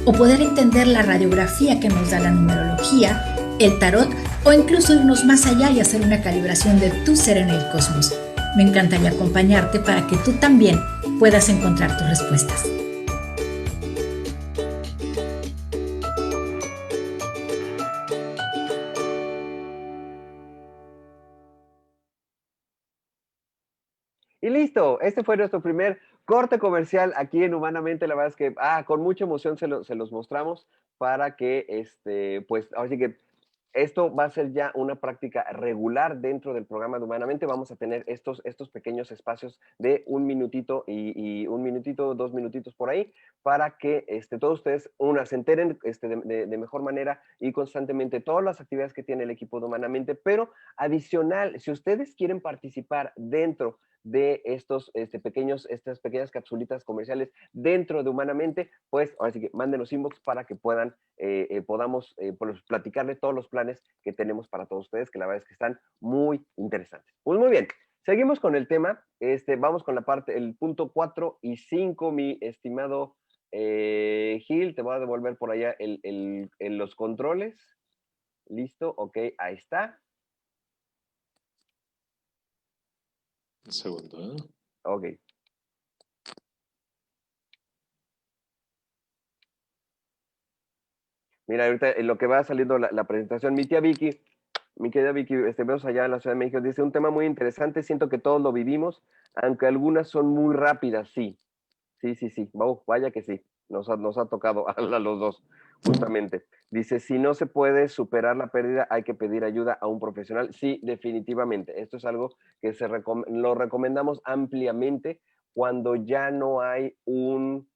Speaker 5: o poder entender la radiografía que nos da la numerología el tarot o incluso irnos más allá y hacer una calibración de tu ser en el cosmos. Me encantaría acompañarte para que tú también puedas encontrar tus respuestas.
Speaker 2: Y listo, este fue nuestro primer corte comercial aquí en Humanamente. La verdad es que con mucha emoción se los mostramos para que, pues, ahora sí que esto va a ser ya una práctica regular dentro del programa de Humanamente. Vamos a tener estos pequeños espacios de un minutito y un minutito, 2 minutitos por ahí, para que todos ustedes, se enteren de mejor manera y constantemente todas las actividades que tiene el equipo de Humanamente. Pero adicional, si ustedes quieren participar dentro de estas pequeñas capsulitas comerciales dentro de Humanamente, pues ahora sí que mándenos inbox para que podamos pues, platicarles todos los planes que tenemos para todos ustedes, que la verdad es que están muy interesantes. Pues muy bien, seguimos con el tema. Vamos con el punto 4 y 5, mi estimado Gil. Te voy a devolver por allá los controles. Listo, ok, ahí está.
Speaker 3: Un segundo, ¿eh?
Speaker 2: Ok. Mira, ahorita en lo que va saliendo la presentación, mi querida Vicky, vemos allá en la Ciudad de México, dice un tema muy interesante, siento que todos lo vivimos, aunque algunas son muy rápidas, sí. Sí. Vaya que sí, nos ha tocado a los dos, justamente. Dice, si no se puede superar la pérdida, hay que pedir ayuda a un profesional. Sí, definitivamente. Esto es algo que lo recomendamos ampliamente cuando ya no hay un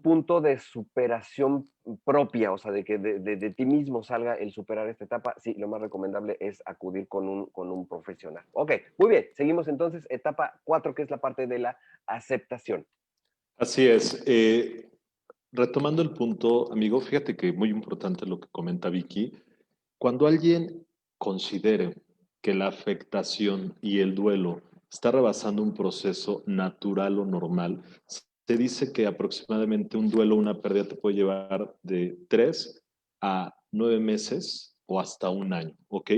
Speaker 2: punto de superación propia, o sea, de que de ti mismo salga el superar esta etapa. Sí, lo más recomendable es acudir con un profesional. Ok, muy bien. Seguimos entonces, etapa 4, que es la parte de la aceptación.
Speaker 3: Así es. Retomando el punto, amigo, fíjate que muy importante lo que comenta Vicky. Cuando alguien considere que la afectación y el duelo está rebasando un proceso natural o normal, se dice que aproximadamente un duelo o una pérdida te puede llevar de 3 a 9 meses o hasta un año, ¿ok?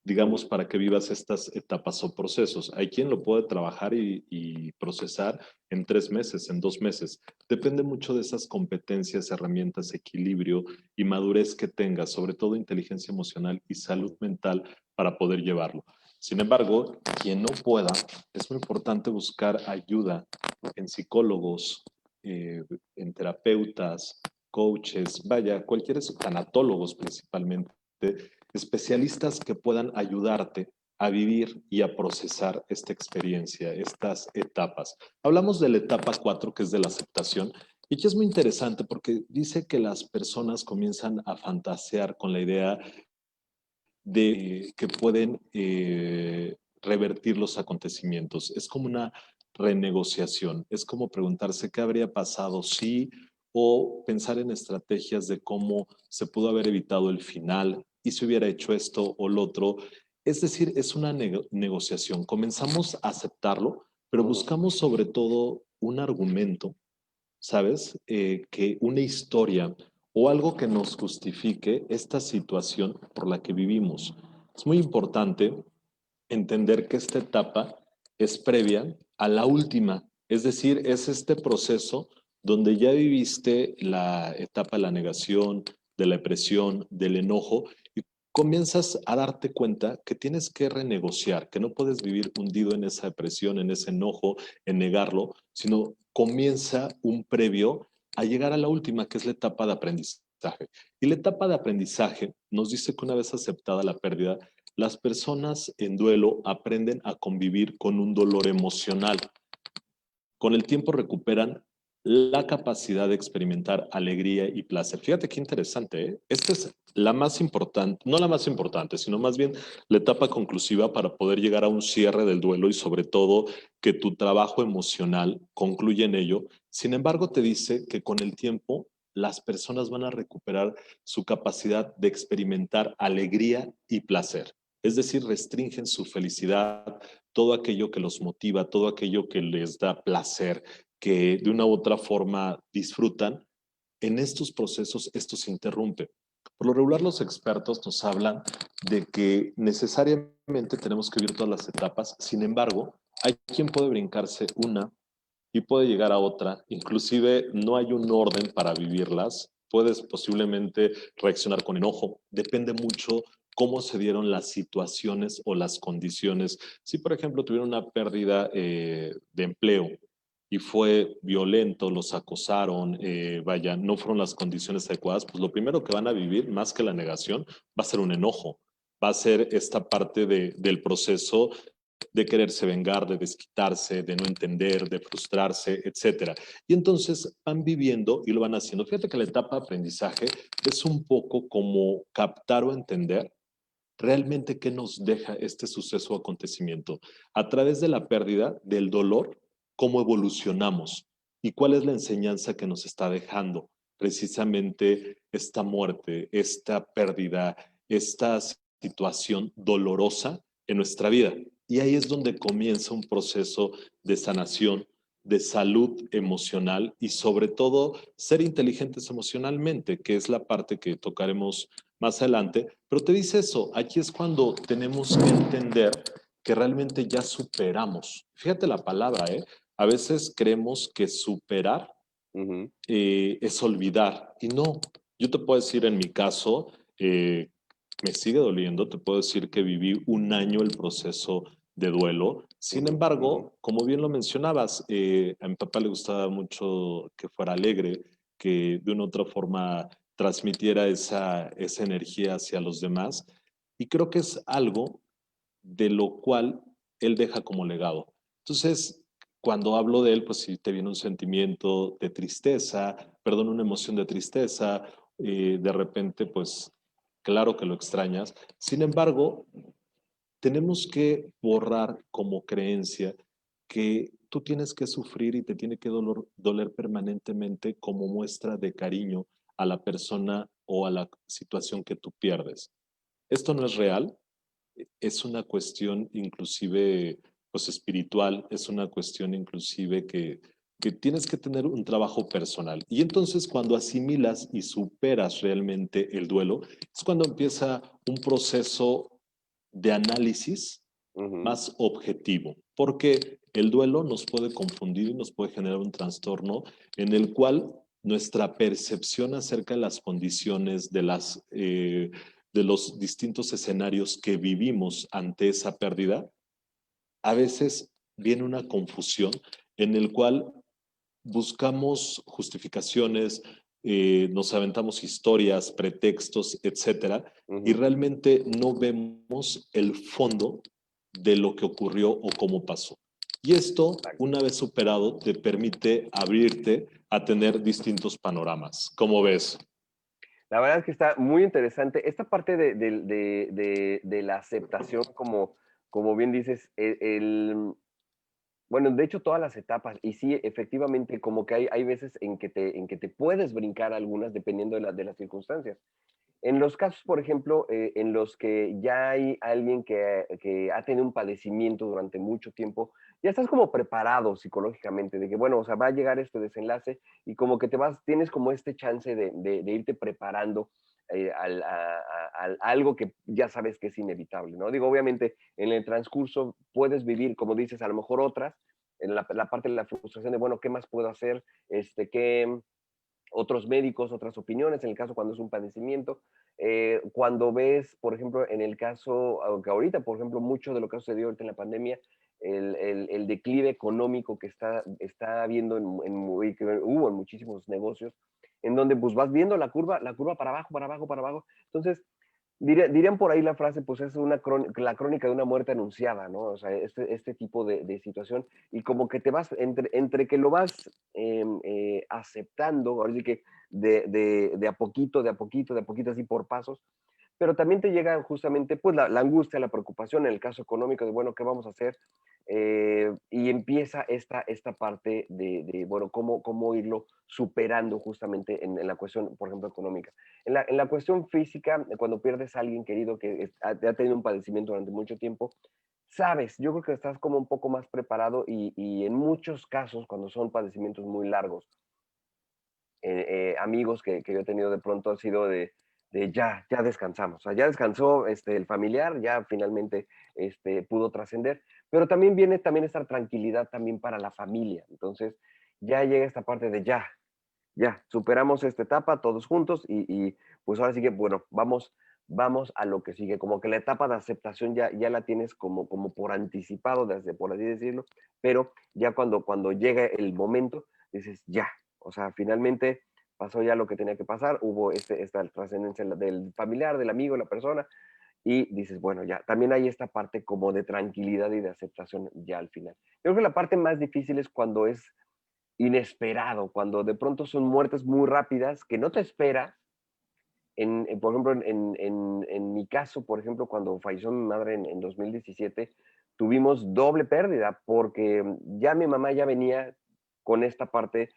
Speaker 3: Digamos, para que vivas estas etapas o procesos. Hay quien lo puede trabajar y procesar en 3 meses, en 2 meses. Depende mucho de esas competencias, herramientas, equilibrio y madurez que tengas, sobre todo inteligencia emocional y salud mental para poder llevarlo. Sin embargo, quien no pueda, es muy importante buscar ayuda en psicólogos, en terapeutas, coaches, vaya, cualquier tanatólogos principalmente, especialistas que puedan ayudarte a vivir y a procesar esta experiencia, estas etapas. Hablamos de la etapa 4, que es de la aceptación, y que es muy interesante porque dice que las personas comienzan a fantasear con la idea de que pueden revertir los acontecimientos. Es como una renegociación, es como preguntarse qué habría pasado si, o pensar en estrategias de cómo se pudo haber evitado el final y se hubiera hecho esto o lo otro. Es decir, es una negociación. Comenzamos a aceptarlo, pero buscamos sobre todo un argumento, ¿sabes? Que una historia o algo que nos justifique esta situación por la que vivimos. Es muy importante entender que esta etapa es previa a la última, es decir, es este proceso donde ya viviste la etapa de la negación, de la depresión, del enojo, y comienzas a darte cuenta que tienes que renegociar, que no puedes vivir hundido en esa depresión, en ese enojo, en negarlo, sino comienza un previo a llegar a la última, que es la etapa de aprendizaje. Y la etapa de aprendizaje nos dice que una vez aceptada la pérdida, las personas en duelo aprenden a convivir con un dolor emocional. Con el tiempo recuperan la capacidad de experimentar alegría y placer. Fíjate qué interesante, ¿eh? Esta es la más importante, no la más importante, sino más bien la etapa conclusiva para poder llegar a un cierre del duelo y sobre todo que tu trabajo emocional concluya en ello. Sin embargo, te dice que con el tiempo las personas van a recuperar su capacidad de experimentar alegría y placer. Es decir, restringen su felicidad, todo aquello que los motiva, todo aquello que les da placer, que de una u otra forma disfrutan. En estos procesos esto se interrumpe. Por lo regular, los expertos nos hablan de que necesariamente tenemos que vivir todas las etapas. Sin embargo, hay quien puede brincarse una y puede llegar a otra. Inclusive no hay un orden para vivirlas. Puedes posiblemente reaccionar con enojo. Depende mucho cómo se dieron las situaciones o las condiciones. Si, por ejemplo, tuvieron una pérdida de empleo y fue violento, los acosaron, vaya, no fueron las condiciones adecuadas, pues lo primero que van a vivir, más que la negación, va a ser un enojo. Va a ser esta parte del proceso de quererse vengar, de desquitarse, de no entender, de frustrarse, etcétera. Y entonces van viviendo y lo van haciendo. Fíjate que la etapa de aprendizaje es un poco como captar o entender realmente qué nos deja este suceso o acontecimiento. A través de la pérdida, del dolor, cómo evolucionamos y cuál es la enseñanza que nos está dejando precisamente esta muerte, esta pérdida, esta situación dolorosa en nuestra vida. Y ahí es donde comienza un proceso de sanación, de salud emocional y sobre todo ser inteligentes emocionalmente, que es la parte que tocaremos más adelante. Pero te dice eso, aquí es cuando tenemos que entender que realmente ya superamos. Fíjate la palabra, ¿eh? A veces creemos que superar es olvidar y no. Yo te puedo decir en mi caso, me sigue doliendo, te puedo decir que viví un año el proceso de duelo. Sin embargo, como bien lo mencionabas, a mi papá le gustaba mucho que fuera alegre, que de una u otra forma transmitiera esa energía hacia los demás. Y creo que es algo de lo cual él deja como legado. Entonces, cuando hablo de él, pues si te viene un sentimiento de tristeza, perdón, una emoción de tristeza, de repente, pues claro que lo extrañas. Sin embargo, tenemos que borrar como creencia que tú tienes que sufrir y te tiene que doler permanentemente como muestra de cariño a la persona o a la situación que tú pierdes. Esto no es real, es una cuestión inclusive pues espiritual, es una cuestión inclusive que tienes que tener un trabajo personal. Y entonces cuando asimilas y superas realmente el duelo, es cuando empieza un proceso de análisis más objetivo, porque el duelo nos puede confundir y nos puede generar un trastorno en el cual nuestra percepción acerca de las condiciones de los distintos escenarios que vivimos ante esa pérdida, a veces viene una confusión en el cual buscamos justificaciones, nos aventamos historias, pretextos, etcétera, y realmente no vemos el fondo de lo que ocurrió o cómo pasó. Y esto, una vez superado, te permite abrirte a tener distintos panoramas. ¿Cómo ves?
Speaker 2: La verdad es que está muy interesante. Esta parte de la aceptación, como bien dices, bueno, de hecho todas las etapas, y sí, efectivamente, como que hay veces en que te puedes brincar algunas dependiendo de las circunstancias. En los casos, por ejemplo, en los que ya hay alguien que ha tenido un padecimiento durante mucho tiempo, ya estás como preparado psicológicamente de que, bueno, o sea, va a llegar este desenlace y como que tienes como este chance de irte preparando a algo que ya sabes que es inevitable, ¿no? Digo, obviamente, en el transcurso puedes vivir, como dices, a lo mejor otras, en la parte de la frustración de, bueno, ¿qué más puedo hacer? ¿Qué otros médicos, otras opiniones, en el caso cuando es un padecimiento? Cuando ves, por ejemplo, en el caso, aunque ahorita, por ejemplo, mucho de lo que ha sucedido ahorita en la pandemia, el declive económico que está habiendo que hubo en muchísimos negocios, en donde pues vas viendo la curva para abajo, para abajo, para abajo. Entonces, dirían por ahí la frase, pues es la crónica de una muerte anunciada, ¿no? O sea, este tipo de situación, y como que te vas, entre que lo vas aceptando, ahora sí que de a poquito, de a poquito, de a poquito, así por pasos, pero también te llega justamente pues la angustia, la preocupación en el caso económico de, bueno, ¿qué vamos a hacer? Y empieza esta parte bueno, cómo irlo superando justamente en la cuestión, por ejemplo, económica. En la cuestión física, cuando pierdes a alguien querido que ha tenido un padecimiento durante mucho tiempo, sabes, yo creo que estás como un poco más preparado y en muchos casos, cuando son padecimientos muy largos, amigos que yo he tenido de pronto ha sido ya descansamos, o sea, ya descansó el familiar, ya finalmente pudo trascender, pero también viene también esta tranquilidad también para la familia. Entonces ya llega esta parte de ya, superamos esta etapa todos juntos y pues ahora sí que, bueno, vamos a lo que sigue, como que la etapa de aceptación ya la tienes como por anticipado, desde, por así decirlo, pero ya cuando llega el momento, dices, ya, o sea, finalmente pasó ya lo que tenía que pasar, hubo esta trascendencia del familiar, del amigo, de la persona, y dices, bueno, ya, también hay esta parte como de tranquilidad y de aceptación ya al final. Yo creo que la parte más difícil es cuando es inesperado, cuando de pronto son muertes muy rápidas que no te esperas. Por ejemplo, en mi caso, por ejemplo, cuando falleció mi madre en 2017, tuvimos doble pérdida porque ya mi mamá ya venía con esta parte,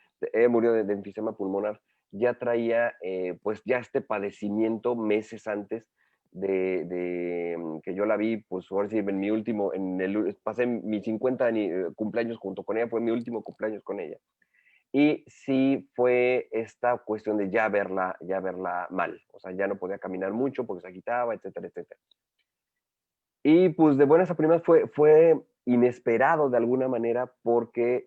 Speaker 2: murió de enfisema pulmonar, ya traía pues ya este padecimiento meses antes que yo la vi, pues ahora sí, en mi último, pasé mis 50 cumpleaños junto con ella, fue mi último cumpleaños con ella. Y sí fue esta cuestión de ya verla mal, o sea, ya no podía caminar mucho porque se agitaba, etcétera, etcétera. Y pues de buenas a primeras fue inesperado de alguna manera porque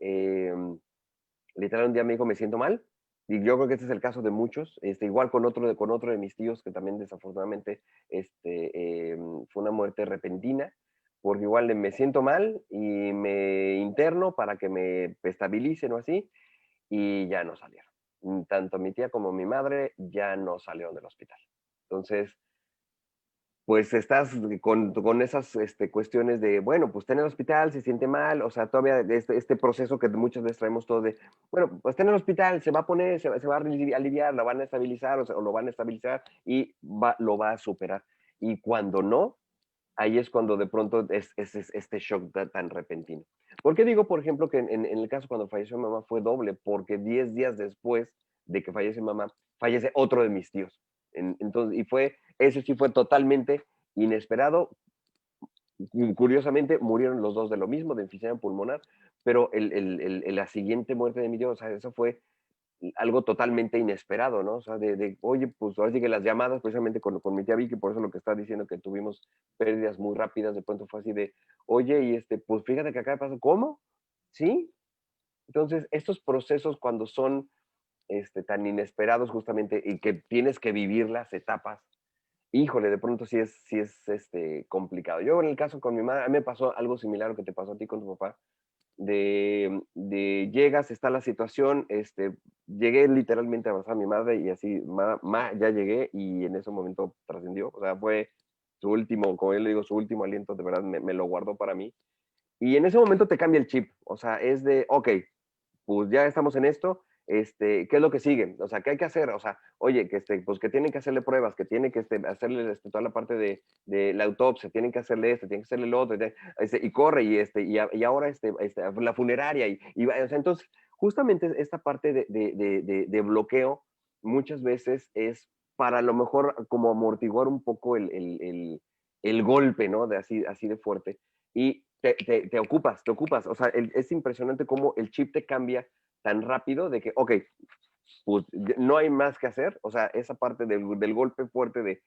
Speaker 2: literal un día me dijo, me siento mal. Y yo creo que este es el caso de muchos, igual con otro de mis tíos que también desafortunadamente fue una muerte repentina, porque igual me siento mal y me interno para que me estabilicen o así, y ya no salieron. Tanto mi tía como mi madre ya no salieron del hospital. Entonces, pues estás con esas cuestiones de, bueno, pues está en el hospital, se siente mal, o sea, todavía este proceso que muchas veces traemos todo de, bueno, pues está en el hospital, se va a poner, se va a aliviar, lo van a estabilizar o lo van a estabilizar y lo va a superar. Y cuando no, ahí es cuando de pronto es este shock tan repentino. ¿Por qué digo, por ejemplo, que en el caso cuando falleció mi mamá fue doble? Porque 10 días después de que fallece mi mamá, fallece otro de mis tíos. Entonces, ese sí fue totalmente inesperado. Curiosamente, murieron los dos de lo mismo, de enfisema pulmonar, pero la siguiente muerte de mi tío, o sea, eso fue algo totalmente inesperado, ¿no? O sea, oye, pues ahora sí que las llamadas, precisamente con mi tía Vicky, por eso lo que está diciendo que tuvimos pérdidas muy rápidas, de pronto fue así de, oye, y pues fíjate que acá de paso, ¿cómo? ¿Sí? Entonces, estos procesos cuando son tan inesperados justamente y que tienes que vivir las etapas, híjole, de pronto sí es complicado. Yo en el caso con mi madre, a mí me pasó algo similar a lo que te pasó a ti con tu papá, de llegas, está la situación, llegué literalmente a abrazar a mi madre y así, ya llegué y en ese momento trascendió, o sea, fue su último, como yo le digo, su último aliento, de verdad, me lo guardó para mí. Y en ese momento te cambia el chip, o sea, es de, ok, pues ya estamos en esto, ¿qué es lo que sigue? O sea, ¿qué hay que hacer? O sea, oye, pues que tienen que hacerle pruebas, que tienen que hacerle toda la parte de la autopsia, tienen que hacerle tienen que hacerle lo otro, y corre, y ahora la funeraria, o sea, entonces, justamente esta parte de bloqueo muchas veces es para a lo mejor como amortiguar un poco el golpe, ¿no? Así de fuerte. Y te ocupas. O sea, es impresionante cómo el chip te cambia tan rápido de que, ok, pues no hay más que hacer. O sea, esa parte del golpe fuerte de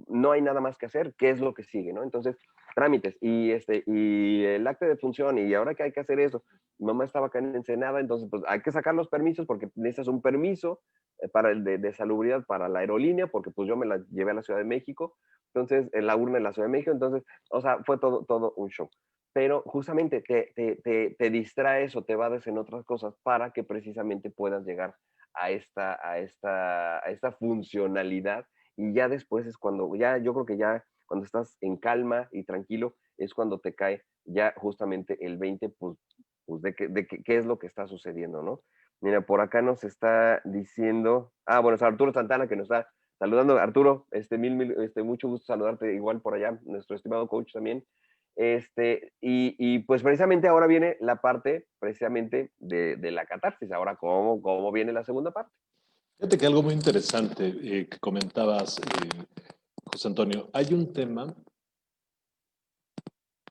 Speaker 2: no hay nada más que hacer, ¿qué es lo que sigue, no? Entonces, trámites y el acta de función y ahora que hay que hacer eso. Mi mamá estaba acá en Ensenada, entonces pues hay que sacar los permisos porque necesitas un permiso para de salubridad para la aerolínea porque pues yo me la llevé a la Ciudad de México, entonces en la urna en la Ciudad de México, entonces, o sea, fue todo un show. Pero justamente te distraes o te vades en otras cosas para que precisamente puedas llegar a esta funcionalidad y ya después es cuando, yo creo que ya cuando estás en calma y tranquilo, es cuando te cae ya justamente el 20, pues de qué es lo que está sucediendo, ¿no? Mira, por acá nos está diciendo, bueno, es Arturo Santana que nos está saludando. Arturo, mucho gusto saludarte igual por allá, nuestro estimado coach también. Y pues precisamente ahora viene la parte precisamente de la catarsis. Ahora, ¿cómo viene la segunda parte?
Speaker 3: Fíjate que algo muy interesante que comentabas, José Antonio, hay un tema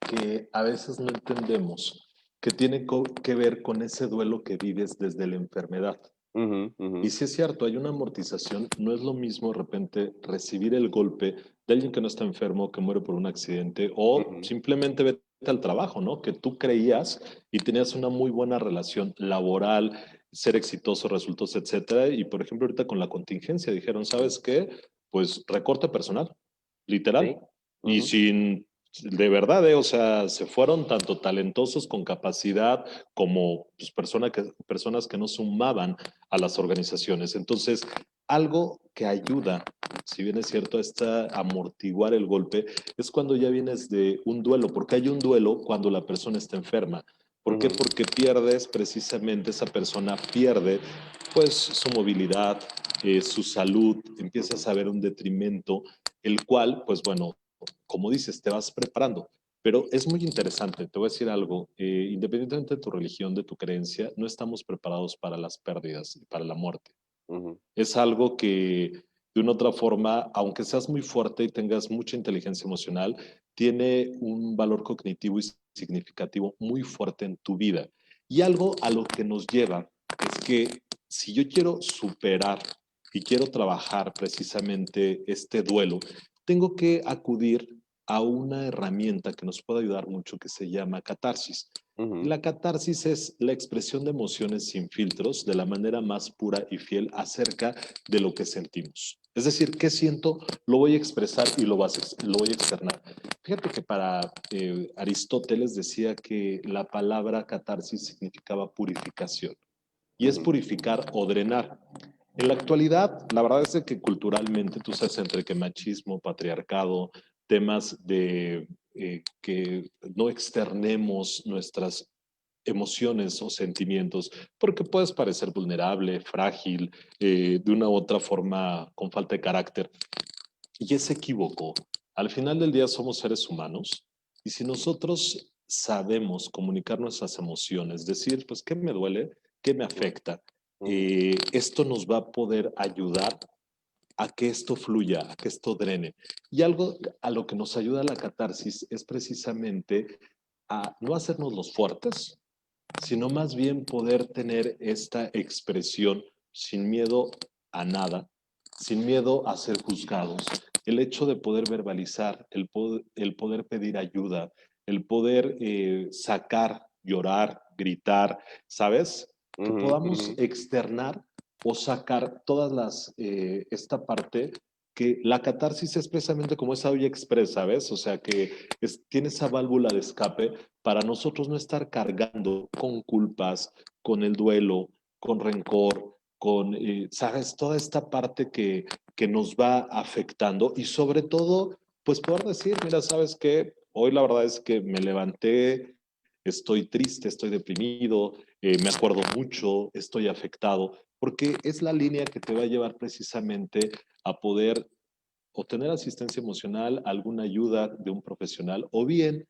Speaker 3: que a veces no entendemos, que tiene que ver con ese duelo que vives desde la enfermedad.
Speaker 2: Ujú,
Speaker 3: Y
Speaker 2: ujú.
Speaker 3: sí es cierto, hay una amortización, no es lo mismo de repente recibir el golpe de alguien que no está enfermo, que muere por un accidente, o
Speaker 2: Ujú.
Speaker 3: simplemente vete al trabajo, ¿no? Que tú creías y tenías una muy buena relación laboral, ser exitoso, resultados, etcétera. Y por ejemplo, ahorita con la contingencia dijeron, ¿sabes qué? Pues recorte personal, literal.
Speaker 2: Sí.
Speaker 3: Y
Speaker 2: Ujú.
Speaker 3: sin, de verdad, o sea, se fueron tanto talentosos con capacidad como pues, personas que no sumaban a las organizaciones. Entonces, algo que ayuda, si bien es cierto, a amortiguar el golpe, es cuando ya vienes de un duelo, porque hay un duelo cuando la persona está enferma. ¿Por qué?
Speaker 2: Ujú.
Speaker 3: Porque pierdes precisamente, esa persona pierde pues su movilidad, su salud, empiezas
Speaker 2: Ujú.
Speaker 3: a ver un detrimento, el cual, pues bueno, como dices, te vas preparando. Pero es muy interesante, te voy a decir algo, independientemente de tu religión, de tu creencia, no estamos preparados para las pérdidas y para la muerte.
Speaker 2: Ujú.
Speaker 3: Es algo que de una otra forma, aunque seas muy fuerte y tengas mucha inteligencia emocional, tiene un valor cognitivo y significativo muy fuerte en tu vida. Y algo a lo que nos lleva es que si yo quiero superar y quiero trabajar precisamente este duelo, tengo que acudir a una herramienta que nos puede ayudar mucho que se llama catarsis. Y
Speaker 2: Ujú.
Speaker 3: la catarsis es la expresión de emociones sin filtros de la manera más pura y fiel acerca de lo que sentimos. Es decir, ¿qué siento? Lo voy a expresar y lo voy a externar. Fíjate que para Aristóteles decía que la palabra catarsis significaba purificación. Y es
Speaker 2: Ujú.
Speaker 3: purificar o drenar. En la actualidad, la verdad es que culturalmente, tú sabes, entre que machismo, patriarcado, temas de que no externemos nuestras emociones o sentimientos, porque puedes parecer vulnerable, frágil, de una u otra forma con falta de carácter. Y es equívoco. Al final del día somos seres humanos y si nosotros sabemos comunicar nuestras emociones, decir, pues, ¿qué me duele? ¿Qué me afecta?
Speaker 2: Ujú.
Speaker 3: Esto nos va a poder ayudar a que esto fluya, a que esto drene. Y algo a lo que nos ayuda la catarsis es precisamente a no hacernos los fuertes, sino más bien poder tener esta expresión sin miedo a nada, sin miedo a ser juzgados. El hecho de poder verbalizar, el poder pedir ayuda, el poder sacar, llorar, gritar, ¿sabes? Que
Speaker 2: Ujú.
Speaker 3: podamos
Speaker 2: Ujú.
Speaker 3: externar o sacar todas esta parte que la catarsis es precisamente como esa olla express, ¿sabes? O sea, que tiene esa válvula de escape para nosotros no estar cargando con culpas, con el duelo, con rencor, con, ¿sabes? Toda esta parte que nos va afectando y sobre todo, pues poder decir, mira, ¿sabes qué? Hoy la verdad es que me levanté, estoy triste, estoy deprimido, me acuerdo mucho, estoy afectado, porque es la línea que te va a llevar precisamente a poder obtener asistencia emocional, alguna ayuda de un profesional o bien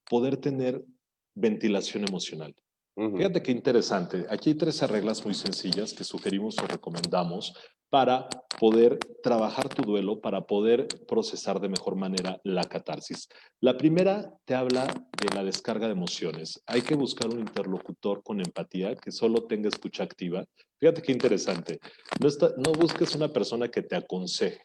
Speaker 3: poder tener ventilación emocional.
Speaker 2: Ujú.
Speaker 3: Fíjate qué interesante. Aquí hay 13 reglas muy sencillas que sugerimos o recomendamos para poder trabajar tu duelo, para poder procesar de mejor manera la catarsis. La primera te habla de la descarga de emociones. Hay que buscar un interlocutor con empatía que solo tenga escucha activa. Fíjate qué interesante. No busques una persona que te aconseje.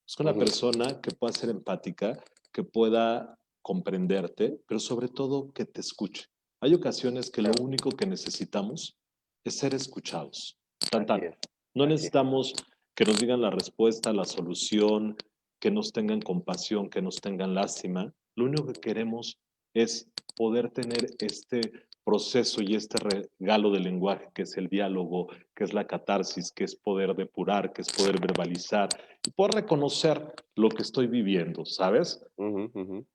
Speaker 3: Es una
Speaker 2: Ujú.
Speaker 3: persona que pueda ser empática, que pueda comprenderte, pero sobre todo que te escuche. Hay ocasiones que lo
Speaker 2: Claro.
Speaker 3: único que necesitamos es ser escuchados. Tan,
Speaker 2: Así
Speaker 3: tan.
Speaker 2: es.
Speaker 3: No
Speaker 2: Así es.
Speaker 3: necesitamos que nos digan la respuesta, la solución, que nos tengan compasión, que nos tengan lástima. Lo único que queremos es poder tener este proceso y este regalo del lenguaje, que es el diálogo, que es la catarsis, que es poder depurar, que es poder verbalizar y poder reconocer lo que estoy viviendo, ¿sabes?
Speaker 2: Ujú. Ujú.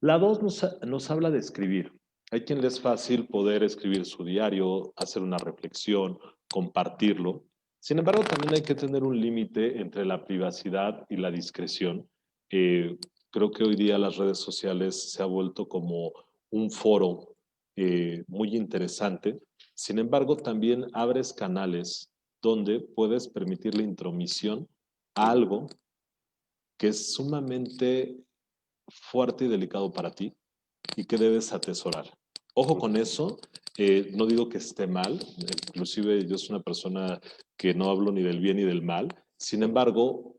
Speaker 3: La dos nos habla de escribir. Hay quien le es fácil poder escribir su diario, hacer una reflexión, compartirlo. Sin embargo, también hay que tener un límite entre la privacidad y la discreción. Eh, Creo que hoy día las redes sociales se ha vuelto como un foro muy interesante. Sin embargo, también abres canales donde puedes permitir la intromisión a
Speaker 2: Ujú.
Speaker 3: algo que es sumamente fuerte y delicado para ti y que debes atesorar. Ojo con eso, no digo que esté mal, inclusive yo soy una persona que no hablo ni del bien ni del mal, sin embargo,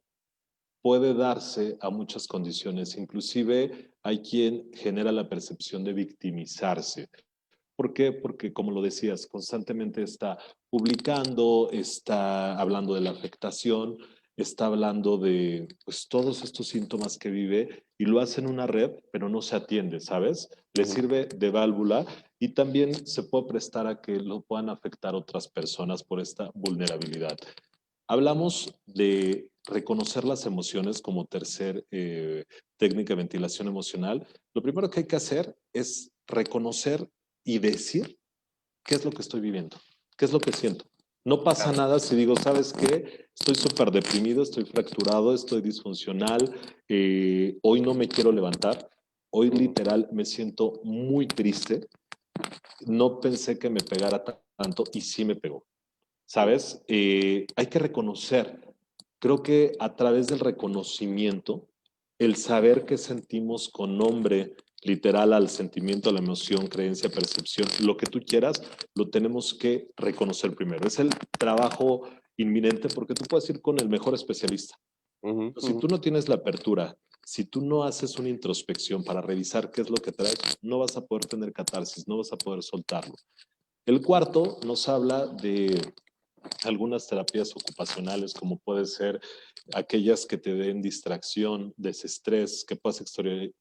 Speaker 3: puede darse a muchas condiciones, inclusive hay quien genera la percepción de victimizarse. ¿Por qué? Porque, como lo decías, constantemente está publicando, está hablando de la afectación, está hablando de pues, todos estos síntomas que vive y lo hace en una red, pero no se atiende, ¿sabes? Le sirve de válvula y también se puede prestar a que lo puedan afectar otras personas por esta vulnerabilidad. Hablamos de reconocer las emociones como tercer técnica de ventilación emocional. Lo primero que hay que hacer es reconocer y decir qué es lo que estoy viviendo, qué es lo que siento. No pasa nada si digo, ¿sabes qué? Estoy súper deprimido, estoy fracturado, estoy disfuncional, hoy no me quiero levantar, hoy literal me siento muy triste, no pensé que me pegara tanto y sí me pegó. ¿Sabes? Hay que reconocer. Creo que a través del reconocimiento, el saber qué sentimos con nombre literal al sentimiento, a la emoción, creencia, percepción, lo que tú quieras, lo tenemos que reconocer primero. Es el trabajo inminente porque tú puedes ir con el mejor especialista. Si tú no tienes la apertura, si tú no haces una introspección para revisar qué es lo que traes, no vas a poder tener catarsis, no vas a poder soltarlo. El cuarto nos habla de algunas terapias ocupacionales, como puede ser aquellas que te den distracción, desestrés, que puedas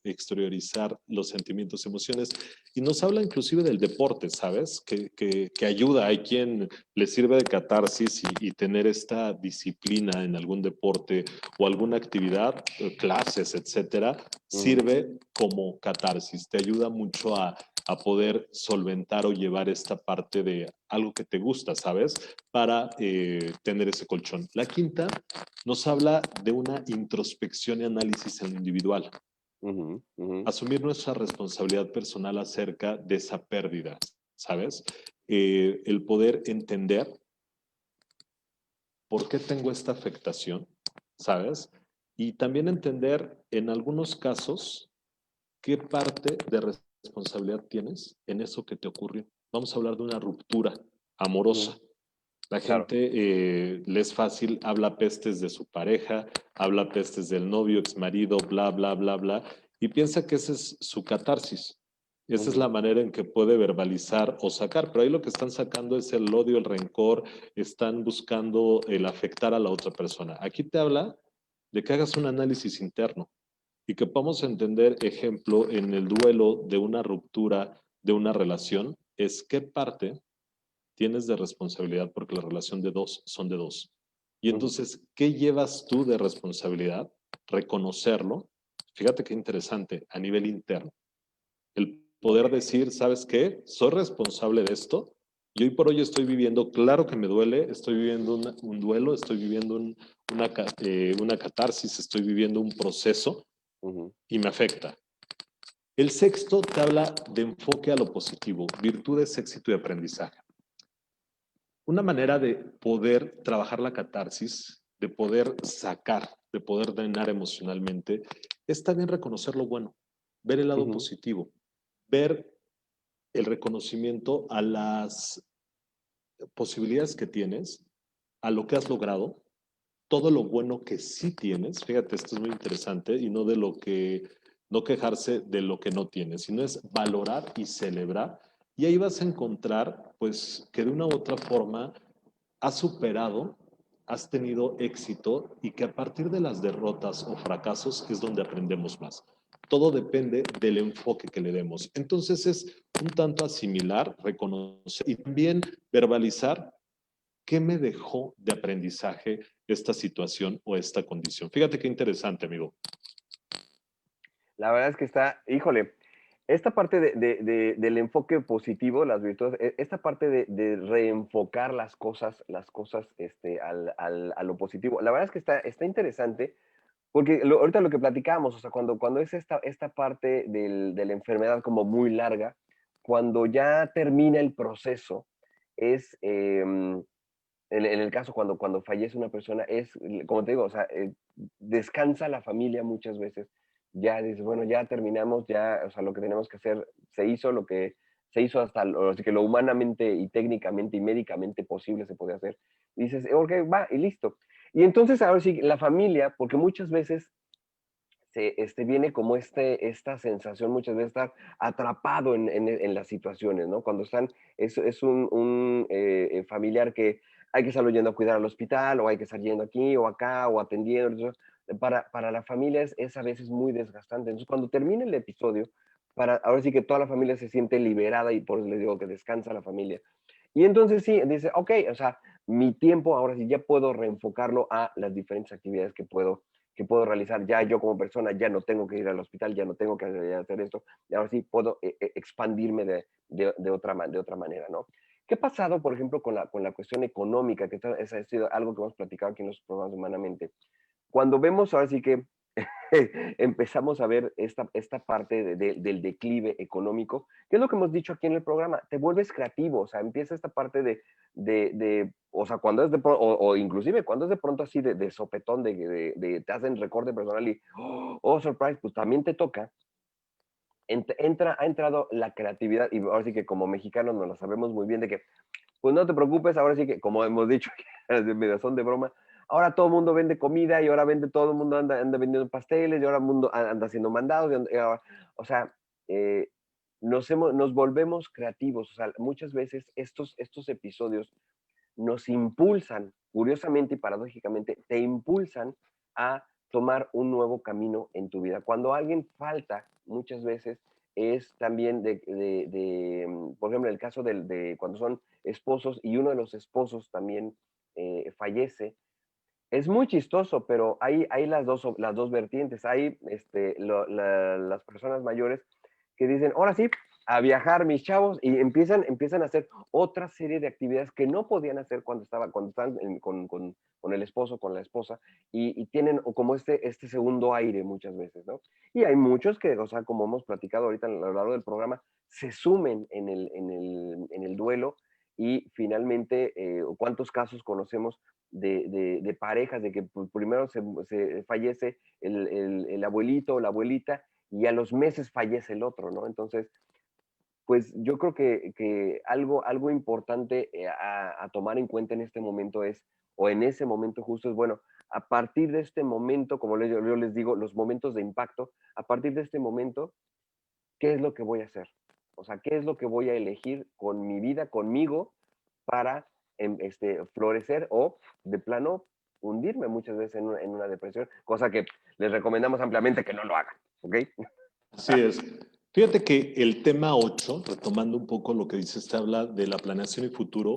Speaker 3: exteriorizar los sentimientos, emociones. Y nos habla inclusive del deporte, ¿sabes? Que ayuda. Hay quien le sirve de catarsis y tener esta disciplina en algún deporte o alguna actividad, clases, etcétera, sirve como catarsis. Te ayuda mucho a poder solventar o llevar esta parte de algo que te gusta, ¿sabes? Para tener ese colchón. La quinta nos habla de una introspección y análisis en lo individual. Asumir nuestra responsabilidad personal acerca de esa pérdida, ¿sabes? El poder entender por qué tengo esta afectación, ¿sabes? Y también entender en algunos casos qué parte de responsabilidad tienes en eso que te ocurrió. Vamos a hablar de una ruptura amorosa. La
Speaker 2: Claro.
Speaker 3: gente le es fácil, habla pestes de su pareja, habla pestes del novio, exmarido, bla, bla, bla, bla, y piensa que esa es su catarsis. Esa es la manera en que puede verbalizar o sacar, pero ahí lo que están sacando es el odio, el rencor, están buscando el afectar a la otra persona. Aquí te habla de que hagas un análisis interno y que podamos entender, ejemplo, en el duelo de una ruptura de una relación, es qué parte tienes de responsabilidad porque la relación de dos son de dos. Y entonces, ¿qué llevas tú de responsabilidad? Reconocerlo. Fíjate qué interesante, a nivel interno. El poder decir, ¿sabes qué? Soy responsable de esto y hoy por hoy estoy viviendo, claro que me duele, estoy viviendo un duelo, estoy viviendo una catarsis, estoy viviendo un proceso y me afecta. El sexto te habla de enfoque a lo positivo, virtudes, éxito y aprendizaje. Una manera de poder trabajar la catarsis, de poder sacar, de poder drenar emocionalmente, es también reconocer lo bueno, ver el lado positivo, ver el reconocimiento a las posibilidades que tienes, a lo que has logrado, todo lo bueno que sí tienes. Fíjate, esto es muy interesante y no de lo que, no quejarse de lo que no tienes, sino es valorar y celebrar. Y ahí vas a encontrar, pues, que de una u otra forma has superado, has tenido éxito y que a partir de las derrotas o fracasos es donde aprendemos más. Todo depende del enfoque que le demos. Entonces es un tanto asimilar, reconocer y también verbalizar qué me dejó de aprendizaje esta situación o esta condición. Fíjate qué interesante, amigo.
Speaker 2: La verdad es que está, híjole, esta parte del enfoque positivo, las virtudes, esta parte de reenfocar las cosas a lo positivo, la verdad es que está interesante, porque ahorita lo que platicábamos, o sea, cuando es esta parte de la enfermedad como muy larga, cuando ya termina el proceso, es, en el caso cuando fallece una persona, es, como te digo, o sea, descansa la familia muchas veces, ya dices, bueno, ya terminamos, ya, o sea, lo que tenemos que hacer se hizo, se hizo hasta así que lo humanamente y técnicamente y médicamente posible se podía hacer. Y dices, ok, va, y listo. Y entonces ahora sí, la familia, porque muchas veces viene como esta sensación muchas veces estar atrapado en las situaciones, ¿no? Cuando es un familiar que hay que estar yendo a cuidar al hospital, o hay que estar yendo aquí o acá, o atendiendo. Entonces, para la familia es a veces muy desgastante. Entonces, cuando termina el episodio, ahora sí que toda la familia se siente liberada y por eso les digo que descansa la familia. Y entonces sí, dice, ok, o sea, mi tiempo ahora sí ya puedo reenfocarlo a las diferentes actividades que puedo realizar. Ya yo como persona ya no tengo que ir al hospital, ya no tengo que hacer esto, y ahora sí puedo expandirme de otra manera, ¿no? ¿Qué ha pasado, por ejemplo, con la cuestión económica? Que esa ha sido algo que hemos platicado aquí en los programas Humanamente. Cuando vemos ahora sí que empezamos a ver esta parte del declive económico, ¿qué es lo que hemos dicho aquí en el programa? Te vuelves creativo, o sea, empieza esta parte o sea, cuando es o inclusive cuando es de pronto así de sopetón, te hacen recorte personal y, oh, surprise, pues también te toca. Ha entrado la creatividad, y ahora sí que como mexicanos nos la sabemos muy bien de que, pues no te preocupes, ahora sí que, como hemos dicho, medio son de broma, ahora todo el mundo vende comida y ahora todo el mundo anda vendiendo pasteles y ahora el mundo anda haciendo mandados. O sea, nos volvemos creativos. O sea, muchas veces estos episodios nos impulsan, curiosamente y paradójicamente, te impulsan a tomar un nuevo camino en tu vida. Cuando alguien falta, muchas veces es también por ejemplo, el caso de cuando son esposos y uno de los esposos también fallece. Es muy chistoso, pero hay las dos vertientes. Hay las personas mayores que dicen, ahora sí, a viajar mis chavos, y empiezan a hacer otra serie de actividades que no podían hacer cuando están con el esposo, con la esposa, y tienen como este segundo aire muchas veces, ¿no? Y hay muchos que, o sea, como hemos platicado ahorita a lo largo del programa, se sumen en el duelo, y finalmente, ¿cuántos casos conocemos de parejas, de que primero se fallece el abuelito o la abuelita, y a los meses fallece el otro, ¿no? Entonces, pues yo creo que algo importante a tomar en cuenta en este momento o en ese momento justo es, bueno, a partir de este momento, como yo les digo, los momentos de impacto, a partir de este momento, ¿qué es lo que voy a hacer? O sea, ¿qué es lo que voy a elegir con mi vida, conmigo, para florecer o, de plano, hundirme muchas veces en una depresión? Cosa que les recomendamos ampliamente que no lo hagan, ¿ok?
Speaker 3: Así es. Fíjate que el tema 8, retomando un poco lo que dices, te habla de la planeación y futuro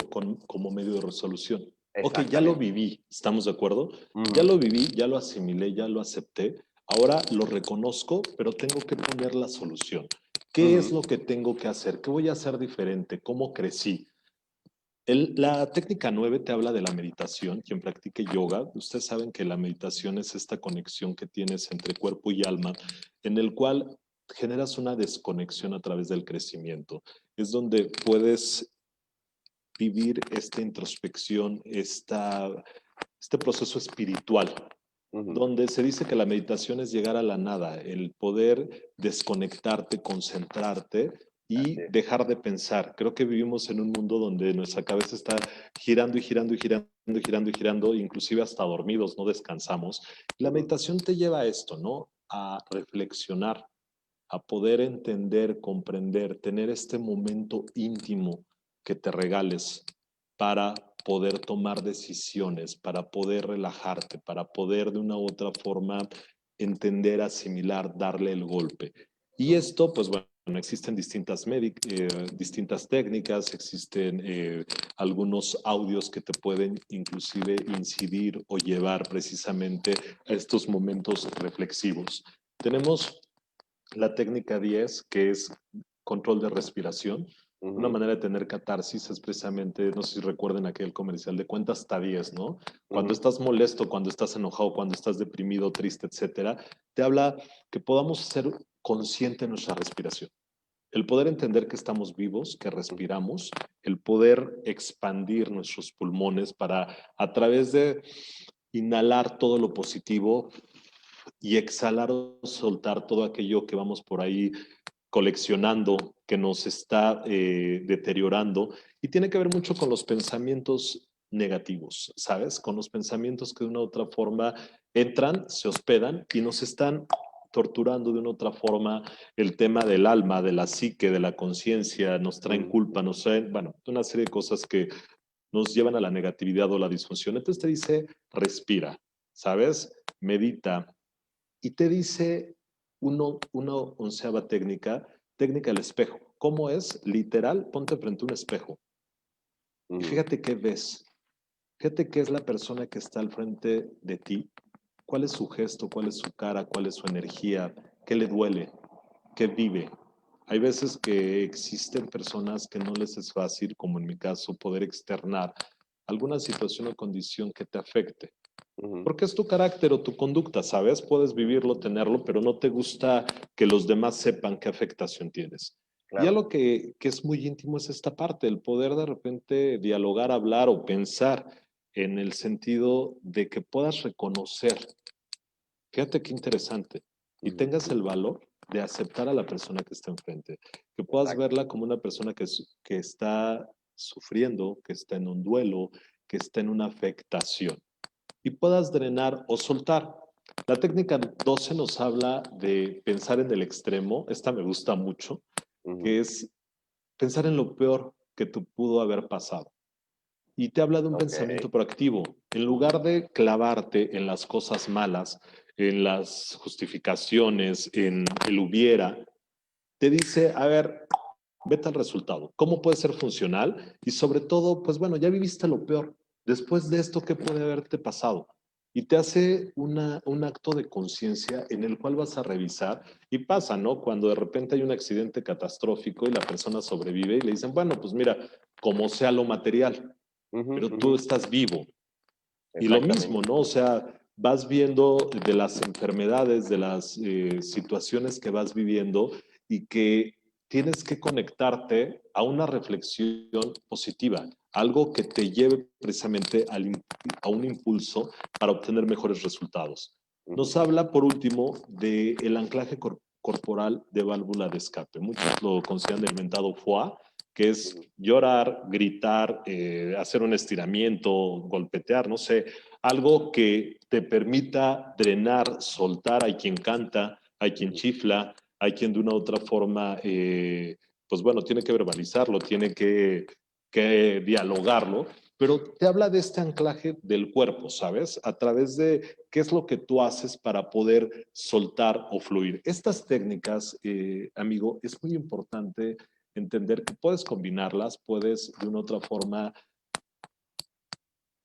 Speaker 3: como medio de resolución. Ok, ya lo viví, ¿estamos de acuerdo? Ya lo viví, ya lo asimilé, ya lo acepté. Ahora lo reconozco, pero tengo que poner la solución. ¿Qué es lo que tengo que hacer? ¿Qué voy a hacer diferente? ¿Cómo crecí? La técnica 9 te habla de la meditación. Quien practique yoga, ustedes saben que la meditación es esta conexión que tienes entre cuerpo y alma, en el cual generas una desconexión a través del crecimiento. Es donde puedes vivir esta introspección, este proceso espiritual, donde se dice que la meditación es llegar a la nada, el poder desconectarte, concentrarte y dejar de pensar. Creo que vivimos en un mundo donde nuestra cabeza está girando y girando y girando y girando y girando, inclusive hasta dormidos, no descansamos. La meditación te lleva a esto, ¿no? A reflexionar, a poder entender, comprender, tener este momento íntimo que te regales para poder tomar decisiones, para poder relajarte, para poder de una u otra forma entender, asimilar, darle el golpe. Y esto, pues bueno, existen distintas técnicas, existen algunos audios que te pueden inclusive incidir o llevar precisamente a estos momentos reflexivos. Tenemos la técnica 10, que es control de respiración. Una manera de tener catarsis es precisamente, no sé si recuerden aquel comercial de cuenta hasta 10, ¿no? Cuando estás molesto, cuando estás enojado, cuando estás deprimido, triste, etcétera, te habla que podamos ser conscientes de nuestra respiración. El poder entender que estamos vivos, que respiramos, el poder expandir nuestros pulmones para, a través de inhalar todo lo positivo y exhalar o soltar todo aquello que vamos por ahí coleccionando, que nos está deteriorando, y tiene que ver mucho con los pensamientos negativos, ¿sabes? Con los pensamientos que de una u otra forma entran, se hospedan y nos están torturando de una u otra forma. El tema del alma, de la psique, de la conciencia, nos traen culpa, nos traen, bueno, una serie de cosas que nos llevan a la negatividad o la disfunción. Entonces te dice, respira, ¿sabes? Medita. Y te dice una onceava técnica del espejo. ¿Cómo es? Literal, ponte frente a un espejo. Y fíjate qué ves. Fíjate qué es la persona que está al frente de ti. ¿Cuál es su gesto? ¿Cuál es su cara? ¿Cuál es su energía? ¿Qué le duele? ¿Qué vive? Hay veces que existen personas que no les es fácil, como en mi caso, poder externar alguna situación o condición que te afecte. Porque es tu carácter o tu conducta, ¿sabes? Puedes vivirlo, tenerlo, pero no te gusta que los demás sepan qué afectación tienes.
Speaker 2: Claro.
Speaker 3: Y algo que es muy íntimo es esta parte, el poder de repente dialogar, hablar o pensar en el sentido de que puedas reconocer, fíjate qué interesante, y tengas el valor de aceptar a la persona que está enfrente, que puedas
Speaker 2: Exacto.
Speaker 3: verla como una persona que está sufriendo, que está en un duelo, que está en una afectación, y puedas drenar o soltar. La técnica 12 nos habla de pensar en el extremo, esta me gusta mucho, que es pensar en lo peor que te pudo haber pasado. Y te habla de un pensamiento proactivo. En lugar de clavarte en las cosas malas, en las justificaciones, en el hubiera, te dice, a ver, vete al resultado. ¿Cómo puede ser funcional? Y sobre todo, pues bueno, ya viviste lo peor. Después de esto, ¿qué puede haberte pasado? Y te hace un acto de conciencia en el cual vas a revisar. Y pasa, ¿no? Cuando de repente hay un accidente catastrófico y la persona sobrevive y le dicen, bueno, pues mira, como sea lo material, pero tú estás vivo. Y lo mismo, ¿no? O sea, vas viendo de las enfermedades, de las situaciones que vas viviendo y que tienes que conectarte a una reflexión positiva, algo que te lleve precisamente a un impulso para obtener mejores resultados. Nos habla, por último, del anclaje corporal de válvula de escape. Muchos lo consideran el mentado foie, que es llorar, gritar, hacer un estiramiento, golpetear, no sé, algo que te permita drenar, soltar. Hay quien canta, hay quien chifla, hay quien de una u otra forma, pues bueno, tiene que verbalizarlo, tiene que dialogarlo, pero te habla de este anclaje del cuerpo, ¿sabes? A través de qué es lo que tú haces para poder soltar o fluir. Estas técnicas, amigo, es muy importante entender que puedes combinarlas, puedes de una u otra forma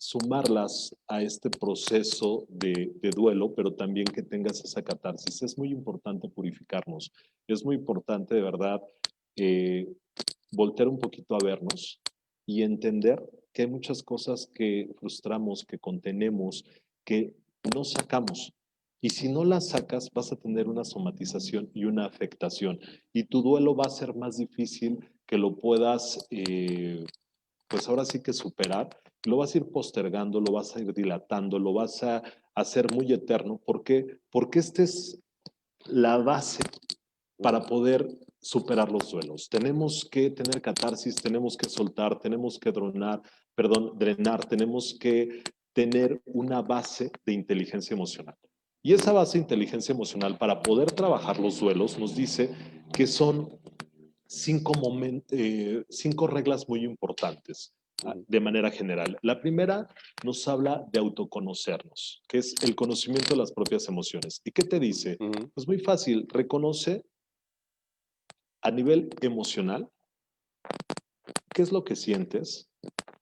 Speaker 3: sumarlas a este proceso de duelo, pero también que tengas esa catarsis. Es muy importante purificarnos, es muy importante de verdad voltear un poquito a vernos y entender que hay muchas cosas que frustramos, que contenemos, que no sacamos. Y si no las sacas, vas a tener una somatización y una afectación. Y tu duelo va a ser más difícil que lo puedas, pues ahora sí que superar. Lo vas a ir postergando, lo vas a ir dilatando, lo vas a hacer muy eterno. ¿Por qué? Porque esta es la base para poder superar los duelos. Tenemos que tener catarsis, tenemos que soltar, tenemos que drenar, tenemos que tener una base de inteligencia emocional. Y esa base de inteligencia emocional, para poder trabajar los duelos, nos dice que son 5 reglas muy importantes de manera general. La primera nos habla de autoconocernos, que es el conocimiento de las propias emociones. ¿Y qué te dice? Pues muy fácil, reconoce a nivel emocional qué es lo que sientes,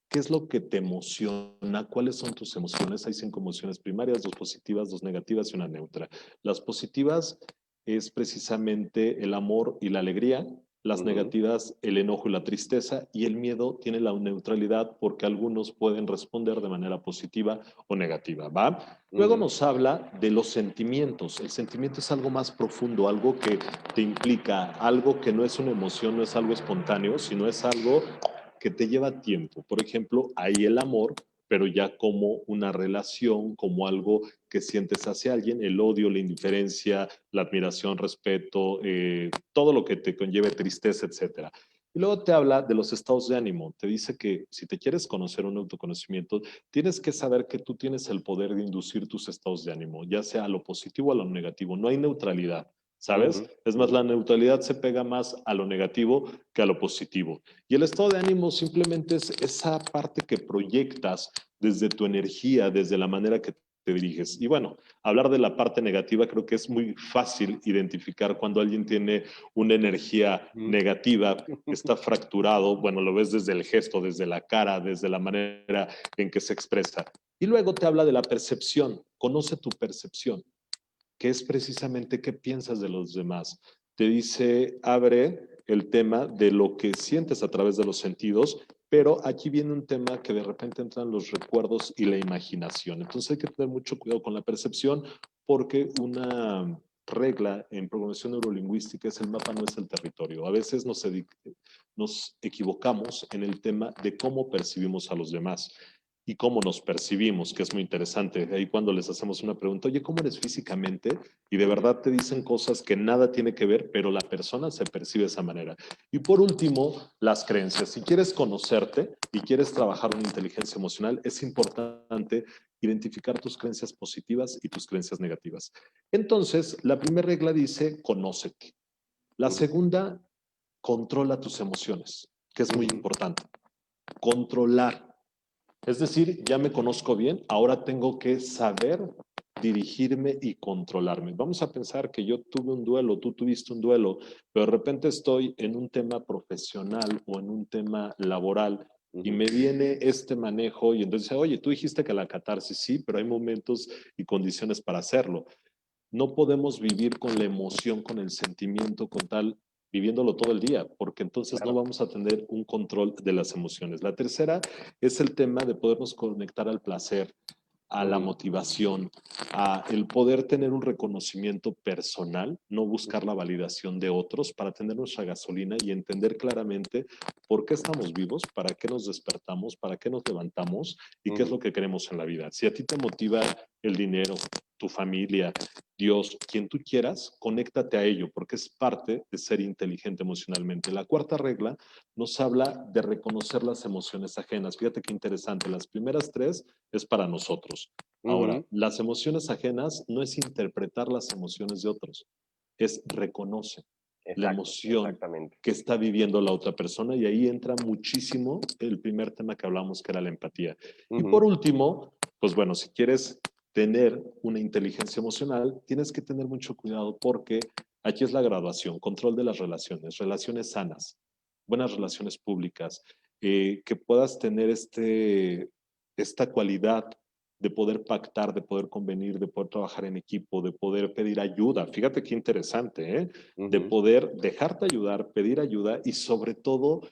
Speaker 3: qué es lo que te emociona, cuáles son tus emociones. Hay 5 emociones primarias, 2 positivas, 2 negativas y una neutra. Las positivas es precisamente el amor y la alegría. Las negativas, el enojo y la tristeza, y el miedo tiene la neutralidad porque algunos pueden responder de manera positiva o negativa, ¿va? Luego nos habla de los sentimientos. El sentimiento es algo más profundo, algo que te implica, algo que no es una emoción, no es algo espontáneo, sino es algo que te lleva tiempo. Por ejemplo, ahí el amor pero ya como una relación, como algo que sientes hacia alguien, el odio, la indiferencia, la admiración, respeto, todo lo que te conlleve tristeza, etcétera. Y luego te habla de los estados de ánimo. Te dice que si te quieres conocer un autoconocimiento, tienes que saber que tú tienes el poder de inducir tus estados de ánimo, ya sea a lo positivo o a lo negativo. No hay neutralidad, ¿sabes? Es más, la neutralidad se pega más a lo negativo que a lo positivo. Y el estado de ánimo simplemente es esa parte que proyectas desde tu energía, desde la manera que te diriges. Y bueno, hablar de la parte negativa, creo que es muy fácil identificar cuando alguien tiene una energía negativa, está fracturado, bueno, lo ves desde el gesto, desde la cara, desde la manera en que se expresa. Y luego te habla de la percepción, conoce tu percepción, que es precisamente qué piensas de los demás. Te dice, abre el tema de lo que sientes a través de los sentidos, pero aquí viene un tema que de repente entran los recuerdos y la imaginación. Entonces hay que tener mucho cuidado con la percepción porque una regla en programación neurolingüística es el mapa no es el territorio. A veces nos equivocamos en el tema de cómo percibimos a los demás y cómo nos percibimos, que es muy interesante. Ahí cuando les hacemos una pregunta, oye, ¿cómo eres físicamente? Y de verdad te dicen cosas que nada tiene que ver, pero la persona se percibe de esa manera. Y por último, las creencias. Si quieres conocerte y quieres trabajar una inteligencia emocional, es importante identificar tus creencias positivas y tus creencias negativas. Entonces, la primera regla dice, conócete. La segunda, controla tus emociones, que es muy importante. Controlar. Es decir, ya me conozco bien, ahora tengo que saber dirigirme y controlarme. Vamos a pensar que yo tuve un duelo, tú tuviste un duelo, pero de repente estoy en un tema profesional o en un tema laboral y me viene este manejo y entonces, oye, tú dijiste que la catarsis sí, pero hay momentos y condiciones para hacerlo. No podemos vivir con la emoción, con el sentimiento, con tal, viviéndolo todo el día, porque entonces no vamos a tener un control de las emociones. La tercera es el tema de podernos conectar al placer, a la motivación, a el poder tener un reconocimiento personal, no buscar la validación de otros para tener nuestra gasolina y entender claramente por qué estamos vivos, para qué nos despertamos, para qué nos levantamos y qué es lo que queremos en la vida. Si a ti te motiva el dinero, tu familia, Dios, quien tú quieras, conéctate a ello, porque es parte de ser inteligente emocionalmente. La cuarta regla nos habla de reconocer las emociones ajenas. Fíjate qué interesante, las primeras tres es para nosotros. Ahora, las emociones ajenas no es interpretar las emociones de otros, es reconoce la emoción que está viviendo la otra persona y ahí entra muchísimo el primer tema que hablamos, que era la empatía. Y por último, pues bueno, si quieres tener una inteligencia emocional, tienes que tener mucho cuidado porque aquí es la graduación, control de las relaciones, relaciones sanas, buenas relaciones públicas, que puedas tener esta cualidad de poder pactar, de poder convenir, de poder trabajar en equipo, de poder pedir ayuda. Fíjate qué interesante, ¿eh? De poder dejarte ayudar, pedir ayuda y sobre todo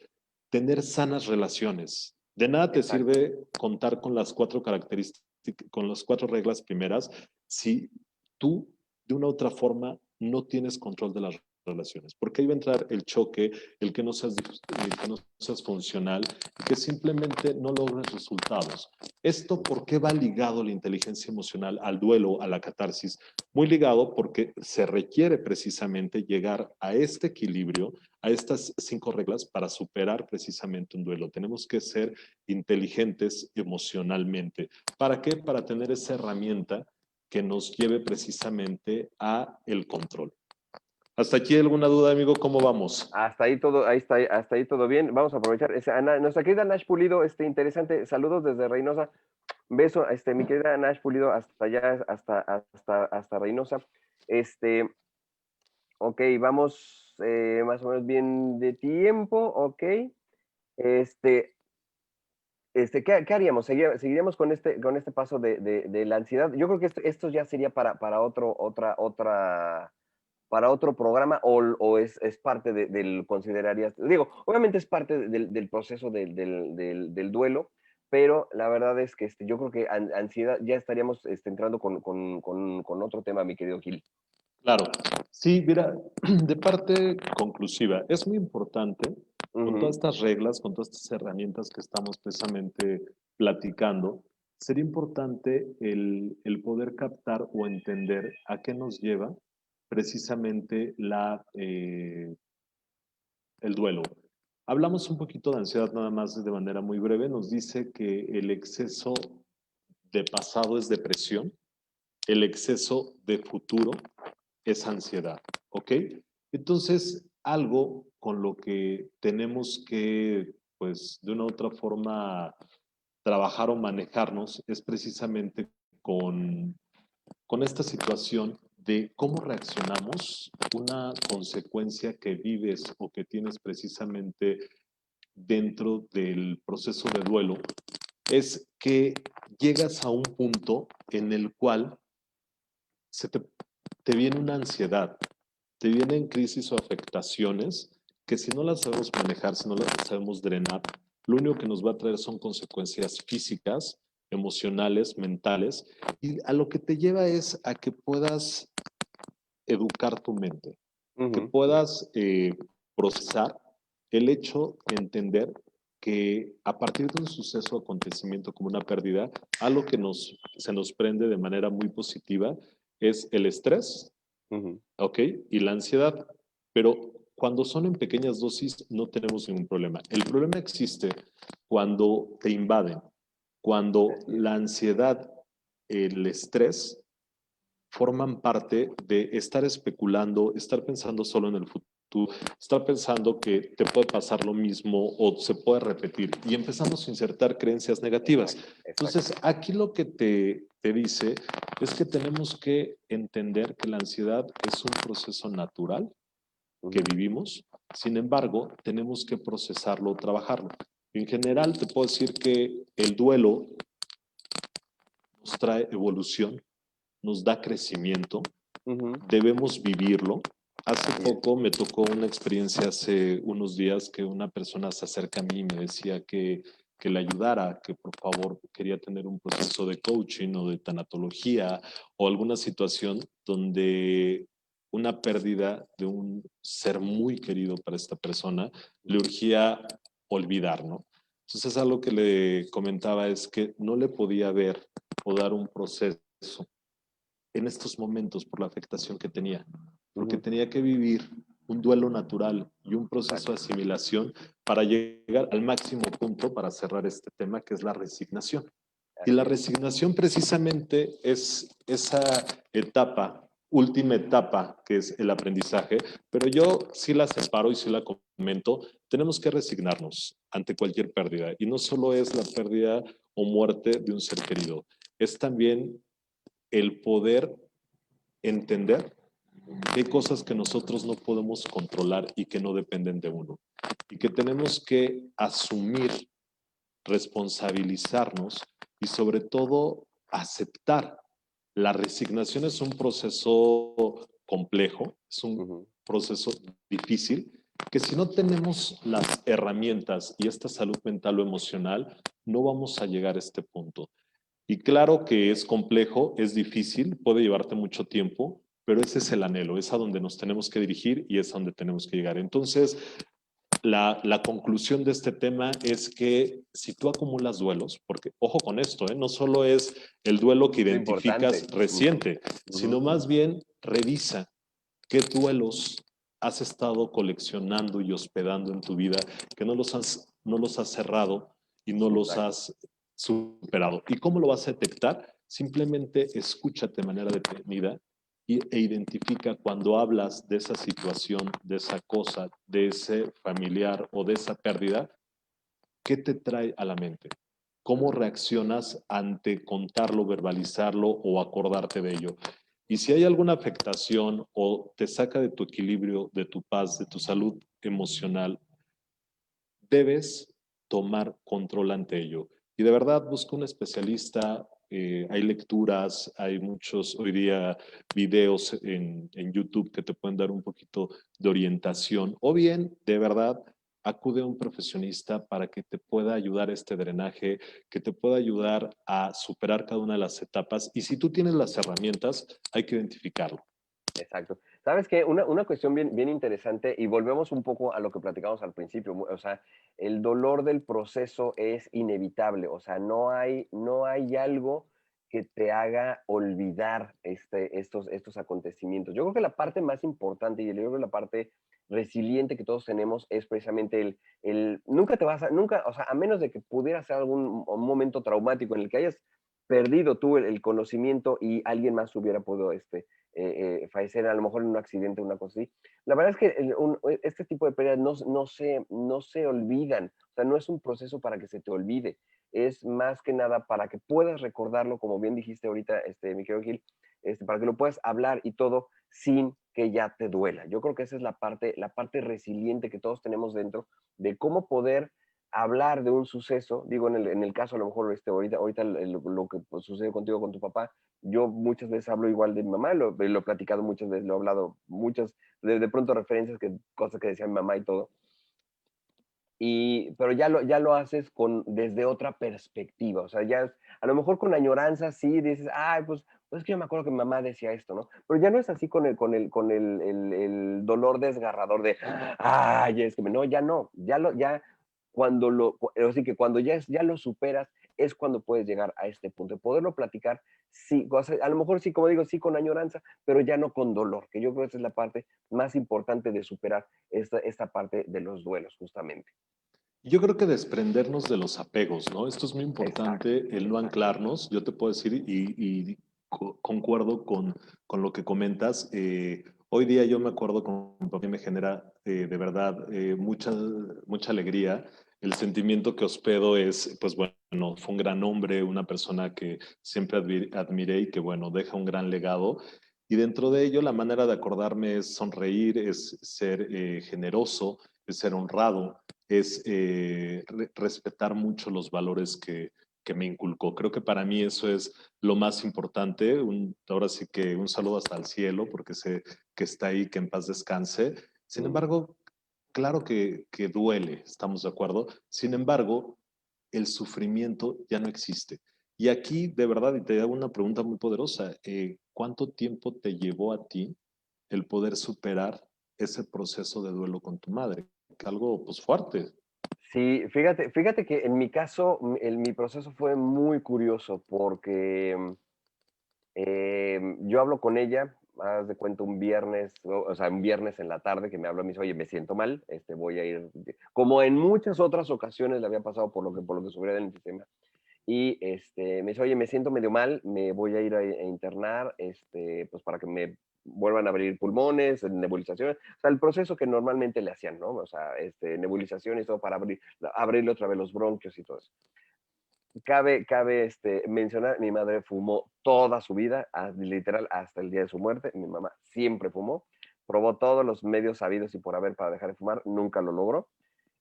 Speaker 3: tener sanas relaciones. De nada te sirve contar con las cuatro características, con las cuatro reglas primeras, si tú de una u otra forma no tienes control de las relaciones, porque ahí va a entrar el choque, el que no seas funcional y que simplemente no logres resultados. ¿Esto por qué va ligado la inteligencia emocional al duelo, a la catarsis? Muy ligado porque se requiere precisamente llegar a este equilibrio, a estas 5 reglas para superar precisamente un duelo. Tenemos que ser inteligentes emocionalmente. ¿Para qué? Para tener esa herramienta que nos lleve precisamente a el control. ¿Hasta aquí alguna duda, amigo? ¿Cómo vamos?
Speaker 2: Hasta ahí todo, hasta ahí todo bien. Vamos a aprovechar. Nuestra querida Nash Pulido, interesante. Saludos desde Reynosa. Beso, mi querida Nash Pulido, hasta allá, hasta Reynosa. Ok, vamos más o menos bien de tiempo, ok. ¿Qué haríamos? ¿Seguiríamos con este paso de la ansiedad? Yo creo que esto ya sería para otro programa o es parte del considerarías. Digo, obviamente es parte del proceso del duelo, pero la verdad es que yo creo que ansiedad ya estaríamos entrando con otro tema, mi querido Gil.
Speaker 3: Claro, sí, mira, de parte conclusiva, es muy importante con todas estas reglas, con todas estas herramientas que estamos precisamente platicando, sería importante el poder captar o entender a qué nos lleva precisamente el duelo. Hablamos un poquito de ansiedad nada más de manera muy breve. Nos dice que el exceso de pasado es depresión, el exceso de futuro es ansiedad, ¿ok? Entonces, algo con lo que tenemos que, pues, de una u otra forma trabajar o manejarnos es precisamente con esta situación de cómo reaccionamos, una consecuencia que vives o que tienes precisamente dentro del proceso de duelo, es que llegas a un punto en el cual te viene una ansiedad, te vienen crisis o afectaciones que si no las sabemos manejar, si no las sabemos drenar, lo único que nos va a traer son consecuencias físicas, emocionales, mentales, y a lo que te lleva es a que puedas educar tu mente, que puedas procesar el hecho de entender que a partir de un suceso o acontecimiento como una pérdida, algo que se nos prende de manera muy positiva es el estrés, ¿ok? Y la ansiedad. Pero cuando son en pequeñas dosis no tenemos ningún problema. El problema existe cuando te invaden, cuando la ansiedad, el estrés forman parte de estar especulando, estar pensando solo en el futuro, estar pensando que te puede pasar lo mismo o se puede repetir y empezamos a insertar creencias negativas. Entonces, aquí lo que te dice es que tenemos que entender que la ansiedad es un proceso natural que vivimos, sin embargo, tenemos que procesarlo, trabajarlo. En general, te puedo decir que el duelo nos trae evolución, nos da crecimiento, debemos vivirlo. Hace poco me tocó una experiencia hace unos días que una persona se acerca a mí y me decía que le ayudara, que por favor quería tener un proceso de coaching o de tanatología o alguna situación donde una pérdida de un ser muy querido para esta persona le urgía olvidar, ¿no? Entonces algo que le comentaba es que no le podía ver o dar un proceso en estos momentos por la afectación que tenía, porque tenía que vivir un duelo natural y un proceso de asimilación para llegar al máximo punto para cerrar este tema, que es la resignación. Y la resignación precisamente es esa etapa, última etapa, que es el aprendizaje, pero yo sí la separo y sí la comento, tenemos que resignarnos ante cualquier pérdida. Y no solo es la pérdida o muerte de un ser querido, es también el poder entender que hay cosas que nosotros no podemos controlar y que no dependen de uno. Y que tenemos que asumir, responsabilizarnos y sobre todo aceptar. La resignación es un proceso complejo, es un proceso difícil, que si no tenemos las herramientas y esta salud mental o emocional, no vamos a llegar a este punto. Y claro que es complejo, es difícil, puede llevarte mucho tiempo, pero ese es el anhelo, es a donde nos tenemos que dirigir y es a donde tenemos que llegar. Entonces, la conclusión de este tema es que si tú acumulas duelos, porque ojo con esto, no solo es el duelo que identificas reciente, sino más bien revisa qué duelos has estado coleccionando y hospedando en tu vida que no los has cerrado y no los has superado. ¿Y cómo lo vas a detectar? Simplemente escúchate de manera detenida e identifica cuando hablas de esa situación, de esa cosa, de ese familiar o de esa pérdida, ¿qué te trae a la mente? ¿Cómo reaccionas ante contarlo, verbalizarlo o acordarte de ello? Y si hay alguna afectación o te saca de tu equilibrio, de tu paz, de tu salud emocional, debes tomar control ante ello. Y de verdad, busca un especialista. Hay lecturas, hay muchos hoy día videos en YouTube que te pueden dar un poquito de orientación. O bien, de verdad, acude a un profesionista para que te pueda ayudar a este drenaje, que te pueda ayudar a superar cada una de las etapas. Y si tú tienes las herramientas, hay que identificarlo.
Speaker 2: Exacto. ¿Sabes qué? Una cuestión bien interesante, y volvemos un poco a lo que platicamos al principio, o sea, el dolor del proceso es inevitable, o sea, no hay algo que te haga olvidar estos acontecimientos. Yo creo que la parte más importante y yo creo que la parte resiliente que todos tenemos es precisamente nunca te vas a, nunca, o sea, a menos de que pudiera ser un momento traumático en el que hayas perdido tú el conocimiento y alguien más hubiera podido fallecer a lo mejor en un accidente, una cosa así. La verdad es que este tipo de pérdidas no se olvidan, o sea, no es un proceso para que se te olvide, es más que nada para que puedas recordarlo, como bien dijiste ahorita, mi querido Gil, para que lo puedas hablar y todo sin que ya te duela. Yo creo que esa es la parte resiliente que todos tenemos dentro, de cómo poder hablar de un suceso, digo, en el caso a lo mejor ahorita lo que sucedió contigo con tu papá, yo muchas veces hablo igual de mi mamá, lo he platicado muchas veces, lo he hablado muchas, de pronto referencias, cosas que decía mi mamá y todo, pero ya lo haces desde otra perspectiva, o sea, a lo mejor con añoranza sí dices, ay, pues es que yo me acuerdo que mi mamá decía esto, ¿no? Pero ya no es así con el dolor desgarrador de, ay, es que no, ya no, así que cuando ya lo superas, es cuando puedes llegar a este punto, de poderlo platicar, sí, o sea, a lo mejor sí, como digo, sí con añoranza, pero ya no con dolor, que yo creo que esa es la parte más importante de superar esta parte de los duelos, justamente.
Speaker 3: Yo creo que desprendernos de los apegos, ¿no? Esto es muy
Speaker 2: Exacto,
Speaker 3: importante, el no
Speaker 2: exacto.
Speaker 3: anclarnos. Yo te puedo decir, y concuerdo con lo que comentas. Hoy día yo me acuerdo con mi papá y me genera de verdad mucha alegría. El sentimiento que hospedo es, pues bueno, fue un gran hombre, una persona que siempre admiré y que, bueno, deja un gran legado. Y dentro de ello, la manera de acordarme es sonreír, es ser generoso, es ser honrado, es respetar mucho los valores que me inculcó. Creo que para mí eso es lo más importante. Ahora sí que un saludo hasta el cielo, porque sé que está ahí, que en paz descanse. Sin
Speaker 2: Mm.
Speaker 3: embargo, claro que duele, estamos de acuerdo. Sin embargo, el sufrimiento ya no existe. Y aquí, de verdad, y te hago una pregunta muy poderosa, ¿cuánto tiempo te llevó a ti el poder superar ese proceso de duelo con tu madre? Algo, pues, fuerte.
Speaker 2: Sí, fíjate que en mi caso, mi proceso fue muy curioso porque yo hablo con ella, haz de cuenta un viernes, o sea, un viernes en la tarde que me habla y me dice, oye, me siento mal, voy a ir, como en muchas otras ocasiones le había pasado por lo que subiera en el sistema, y me dice, oye, me siento medio mal, me voy a ir a internar, pues para que me vuelvan a abrir pulmones, nebulizaciones, o sea, el proceso que normalmente le hacían, ¿no? O sea, nebulizaciones, todo para abrirle otra vez los bronquios y todo eso. Cabe mencionar, mi madre fumó toda su vida, literal hasta el día de su muerte. Mi mamá siempre fumó, probó todos los medios sabidos y por haber para dejar de fumar, nunca lo logró.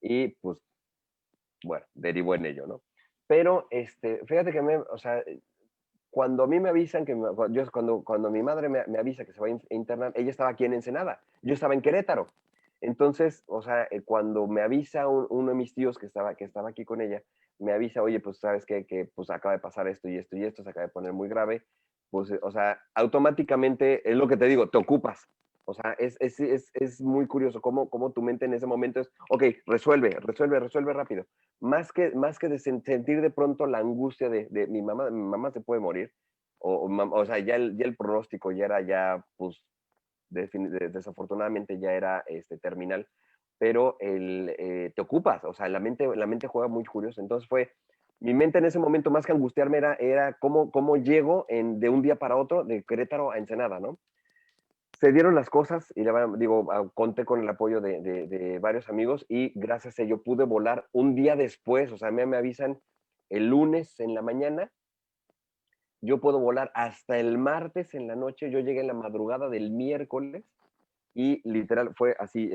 Speaker 2: Y pues, bueno, derivó en ello, ¿no? Pero, fíjate que o sea, cuando a mí me avisan cuando mi madre me avisa que se va a internar, ella estaba aquí en Ensenada, yo estaba en Querétaro. Entonces, o sea, cuando me avisa uno de mis tíos que estaba aquí con ella, me avisa, oye, pues sabes qué, que pues acaba de pasar esto y esto y esto, se acaba de poner muy grave, pues, o sea, automáticamente es lo que te digo, te ocupas. O sea, es muy curioso cómo tu mente en ese momento es, ok, resuelve rápido. Más que de sentir de pronto la angustia de mi mamá se puede morir, o sea, ya el pronóstico ya era, pues, desafortunadamente ya era terminal, pero te ocupas, o sea, la mente juega muy curioso. Entonces mi mente en ese momento, más que angustiarme, era cómo llego de un día para otro de Querétaro a Ensenada, ¿no? Se dieron las cosas y digo, conté con el apoyo de varios amigos y gracias a ello pude volar un día después, o sea, me avisan el lunes en la mañana, yo puedo volar hasta el martes en la noche, yo llegué en la madrugada del miércoles y literal fue así,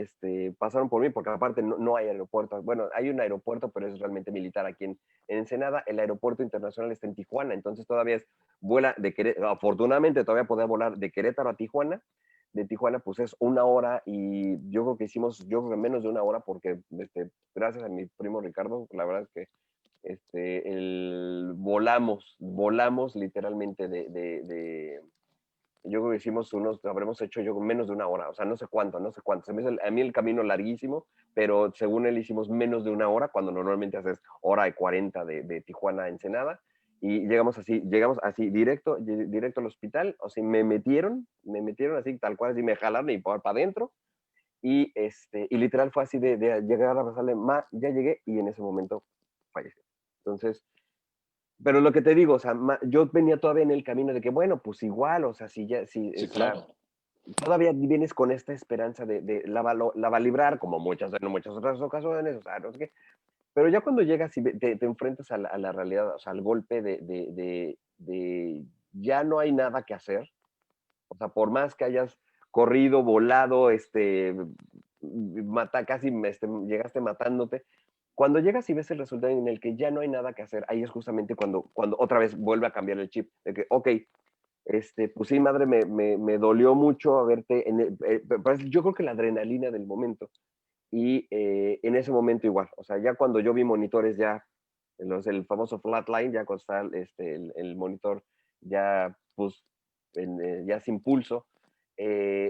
Speaker 2: pasaron por mí porque aparte no hay aeropuerto, bueno, hay un aeropuerto, pero es realmente militar aquí en Ensenada, el aeropuerto internacional está en Tijuana, entonces todavía vuela de Querétaro, afortunadamente todavía podía volar de Querétaro a Tijuana, de Tijuana pues es una hora y yo creo que menos de una hora porque gracias a mi primo Ricardo, la verdad es que volamos literalmente yo creo que hicimos habremos hecho yo menos de una hora, o sea, no sé cuánto. Se me hizo a mí el camino larguísimo, pero según él hicimos menos de una hora, cuando normalmente haces hora y 40 de Tijuana a Ensenada, y llegamos así directo al hospital, o sea, me metieron así, tal cual, así me jalaron y para adentro, y literal fue así de llegar a abrazarle, ma, ya llegué, y en ese momento falleció. Entonces, pero lo que te digo, o sea, yo venía todavía en el camino de que, bueno, pues igual, o sea,
Speaker 3: Sí,
Speaker 2: o sea,
Speaker 3: claro.
Speaker 2: todavía vienes con esta esperanza de la va a librar, como en muchas otras ocasiones, o sea, no sé qué. Pero ya cuando llegas y te enfrentas a la realidad, o sea, al golpe de ya no hay nada que hacer, o sea, por más que hayas corrido, volado, casi llegaste matándote, cuando llegas y ves el resultado en el que ya no hay nada que hacer, ahí es justamente cuando otra vez vuelve a cambiar el chip, de que, ok, pues sí, madre, me dolió mucho verte, pero yo creo que la adrenalina del momento, y en ese momento igual, o sea, ya cuando yo vi monitores ya, el famoso flatline, ya cuando está el monitor ya, pues, ya sin pulso,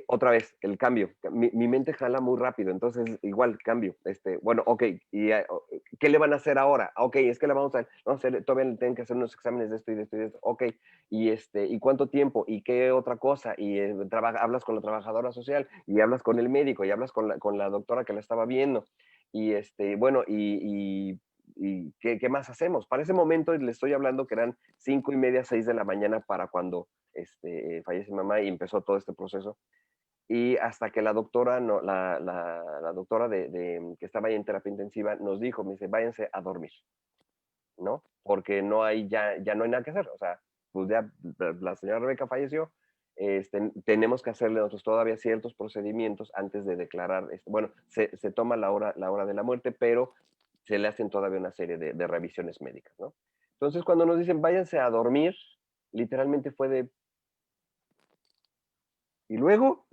Speaker 2: otra vez, el cambio. Mi mente jala muy rápido, entonces igual cambio. Bueno, ok, ¿qué le van a hacer ahora? Ok, es que le vamos a hacer, todavía le tienen que hacer unos exámenes de esto y de esto y de esto. Ok, ¿y cuánto tiempo? ¿Y qué otra cosa? Y hablas con la trabajadora social, y hablas con el médico, y hablas con la doctora que la estaba viendo. Bueno, ¿y qué más hacemos? Para ese momento le estoy hablando que eran 5:30, 6 de la mañana para cuando fallece mi mamá y empezó todo este proceso. Y hasta que la doctora, no, la doctora que estaba ahí en terapia intensiva nos dijo, me dice, váyanse a dormir, ¿no? Porque ya no hay nada que hacer. O sea, pues ya la señora Rebeca falleció, tenemos que hacerle nosotros todavía ciertos procedimientos antes de declarar, bueno, se toma la hora de la muerte, pero se le hacen todavía una serie de revisiones médicas, ¿no? Entonces, cuando nos dicen váyanse a dormir, literalmente fue de, ¿y luego?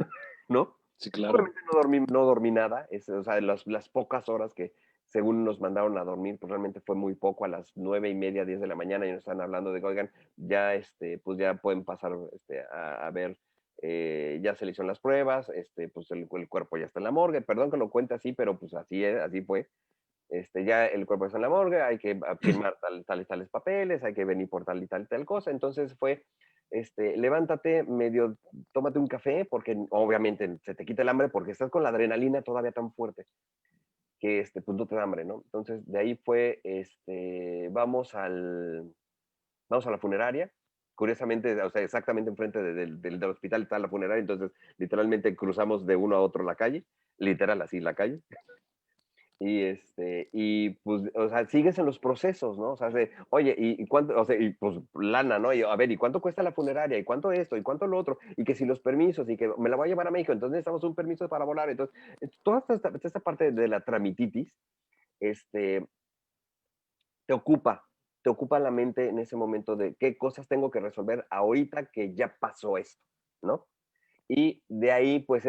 Speaker 2: ¿No?
Speaker 3: Sí, claro.
Speaker 2: Obviamente no dormí nada, o sea, las pocas horas que según nos mandaron a dormir, pues realmente fue muy poco, a las 9:30, 10 de la mañana, y nos están hablando de que, oigan, ya, pues ya pueden pasar a ver, ya se le hicieron las pruebas, pues el cuerpo ya está en la morgue, perdón que lo cuente así, pero pues así fue. Ya el cuerpo está en la morgue, hay que firmar tales papeles, hay que venir por tal y tal cosa. Entonces fue, levántate, medio, tómate un café, porque obviamente se te quita el hambre porque estás con la adrenalina todavía tan fuerte que pues no te da hambre, ¿no? Entonces de ahí fue, vamos a la funeraria. Curiosamente, o sea, exactamente enfrente del hospital está la funeraria, entonces literalmente cruzamos de uno a otro la calle, literal así la calle. Y pues, o sea, sigues en los procesos, ¿no? O sea, oye, ¿y cuánto? O sea, y pues lana, ¿no? Y a ver, ¿y cuánto cuesta la funeraria? ¿Y cuánto esto? ¿Y cuánto lo otro? Y que si los permisos, y que me la voy a llevar a México, entonces necesitamos un permiso para volar. Entonces, toda esta parte de la tramititis, este, te ocupa, te ocupa la mente en ese momento de qué cosas tengo que resolver ahorita que ya pasó esto, ¿no? Y de ahí, pues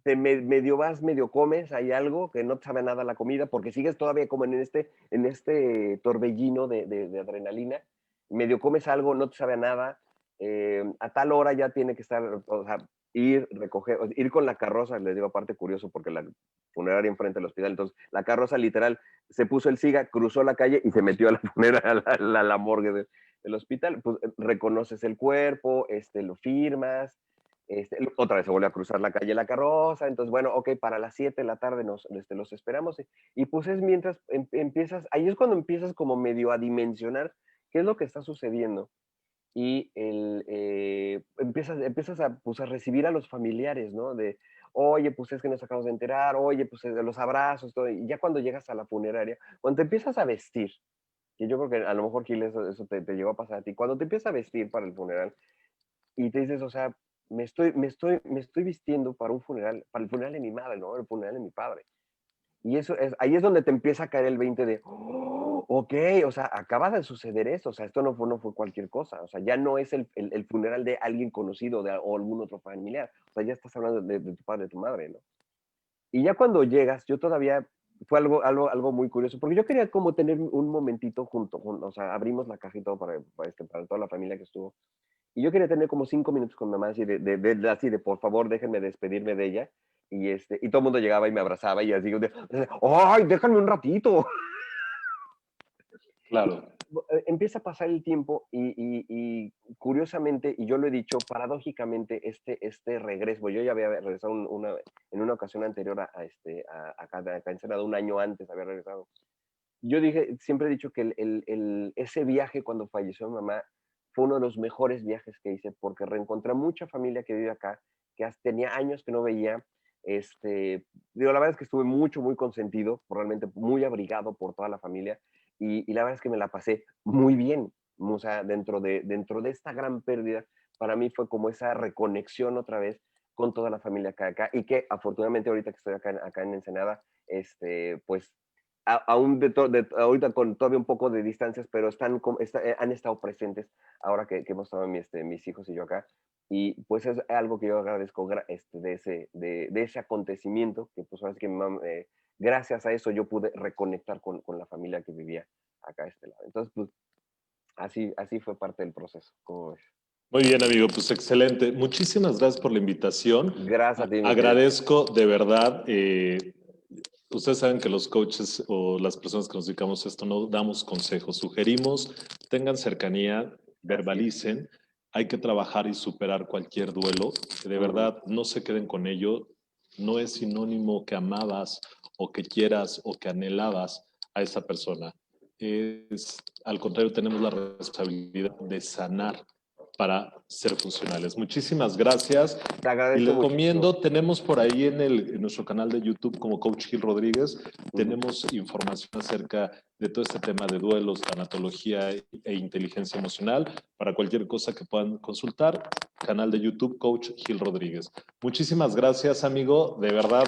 Speaker 2: medio vas, medio comes, hay algo que no te sabe nada la comida, porque sigues todavía como en este torbellino de adrenalina, medio comes algo, no te sabe a nada, a tal hora ya tiene que estar, o sea, ir con la carroza, les digo aparte curioso, porque la funeraria enfrente del hospital, entonces la carroza literal se puso el SIGA, cruzó la calle y se metió a la funeraria, a la morgue del hospital, pues reconoces el cuerpo, lo firmas, otra vez se vuelve a cruzar la calle la carroza, entonces, bueno, ok, para las 7 de la tarde los esperamos, y pues es mientras empiezas, ahí es cuando empiezas como medio a dimensionar qué es lo que está sucediendo, y empiezas pues, a recibir a los familiares, ¿no? De, oye, pues es que nos acabamos de enterar, oye, pues de los abrazos, todo, y ya cuando llegas a la funeraria, cuando te empiezas a vestir, que yo creo que a lo mejor, Gil, eso te llegó a pasar a ti, cuando te empiezas a vestir para el funeral, y te dices, o sea, me estoy vistiendo para el funeral de mi madre, ¿no? El funeral de mi padre. Y ahí es donde te empieza a caer el 20 de, oh, ok, o sea, acaba de suceder esto, o sea, esto no fue cualquier cosa, o sea, ya no es el funeral de alguien conocido o algún otro familiar, o sea, ya estás hablando de tu padre, de tu madre, ¿no? Y ya cuando llegas, yo todavía, fue algo muy curioso, porque yo quería como tener un momentito junto, o sea, abrimos la caja y todo para toda la familia que estuvo, Y yo quería tener como 5 minutos con mi mamá, así así de por favor, déjenme despedirme de ella. Y todo el mundo llegaba y me abrazaba y así, ¡ay, déjame un ratito!
Speaker 3: Claro,
Speaker 2: Empieza a pasar el tiempo y curiosamente, y yo lo he dicho, paradójicamente, este regreso, yo ya había regresado en una ocasión anterior acá en Ensenada, un año antes había regresado. Yo dije, siempre he dicho que ese viaje cuando falleció mi mamá fue uno de los mejores viajes que hice porque reencontré a mucha familia que vive acá, que tenía años que no veía. La verdad es que estuve muy consentido, realmente muy abrigado por toda la familia y la verdad es que me la pasé muy bien. O sea, dentro de esta gran pérdida, para mí fue como esa reconexión otra vez con toda la familia acá y que afortunadamente ahorita que estoy acá en Ensenada, pues aún ahorita con todavía un poco de distancias, pero han estado presentes ahora que hemos estado mis hijos y yo acá. Y pues es algo que yo agradezco de ese acontecimiento, que pues ahora sí que gracias a eso yo pude reconectar con la familia que vivía acá a este lado. Entonces, pues así fue parte del proceso. ¿Cómo ves?
Speaker 3: muy bien, amigo, pues excelente. Muchísimas gracias por la invitación.
Speaker 2: Gracias a ti, mi querido.
Speaker 3: Agradezco de verdad. Ustedes saben que los coaches o las personas que nos dedicamos a esto no damos consejos, sugerimos, tengan cercanía, verbalicen. Hay que trabajar y superar cualquier duelo. De verdad, no se queden con ello. No es sinónimo que amabas o que quieras o que anhelabas a esa persona. Al contrario, tenemos la responsabilidad de sanar para ser funcionales. Muchísimas gracias.
Speaker 2: Te
Speaker 3: Y
Speaker 2: agradezco
Speaker 3: les
Speaker 2: mucho.
Speaker 3: recomiendo, tenemos por ahí en nuestro canal de YouTube como Coach Gil Rodríguez, tenemos información acerca de todo este tema de duelos, tanatología e inteligencia emocional. Para cualquier cosa que puedan consultar, canal de YouTube Coach Gil Rodríguez. Muchísimas gracias, amigo. De verdad,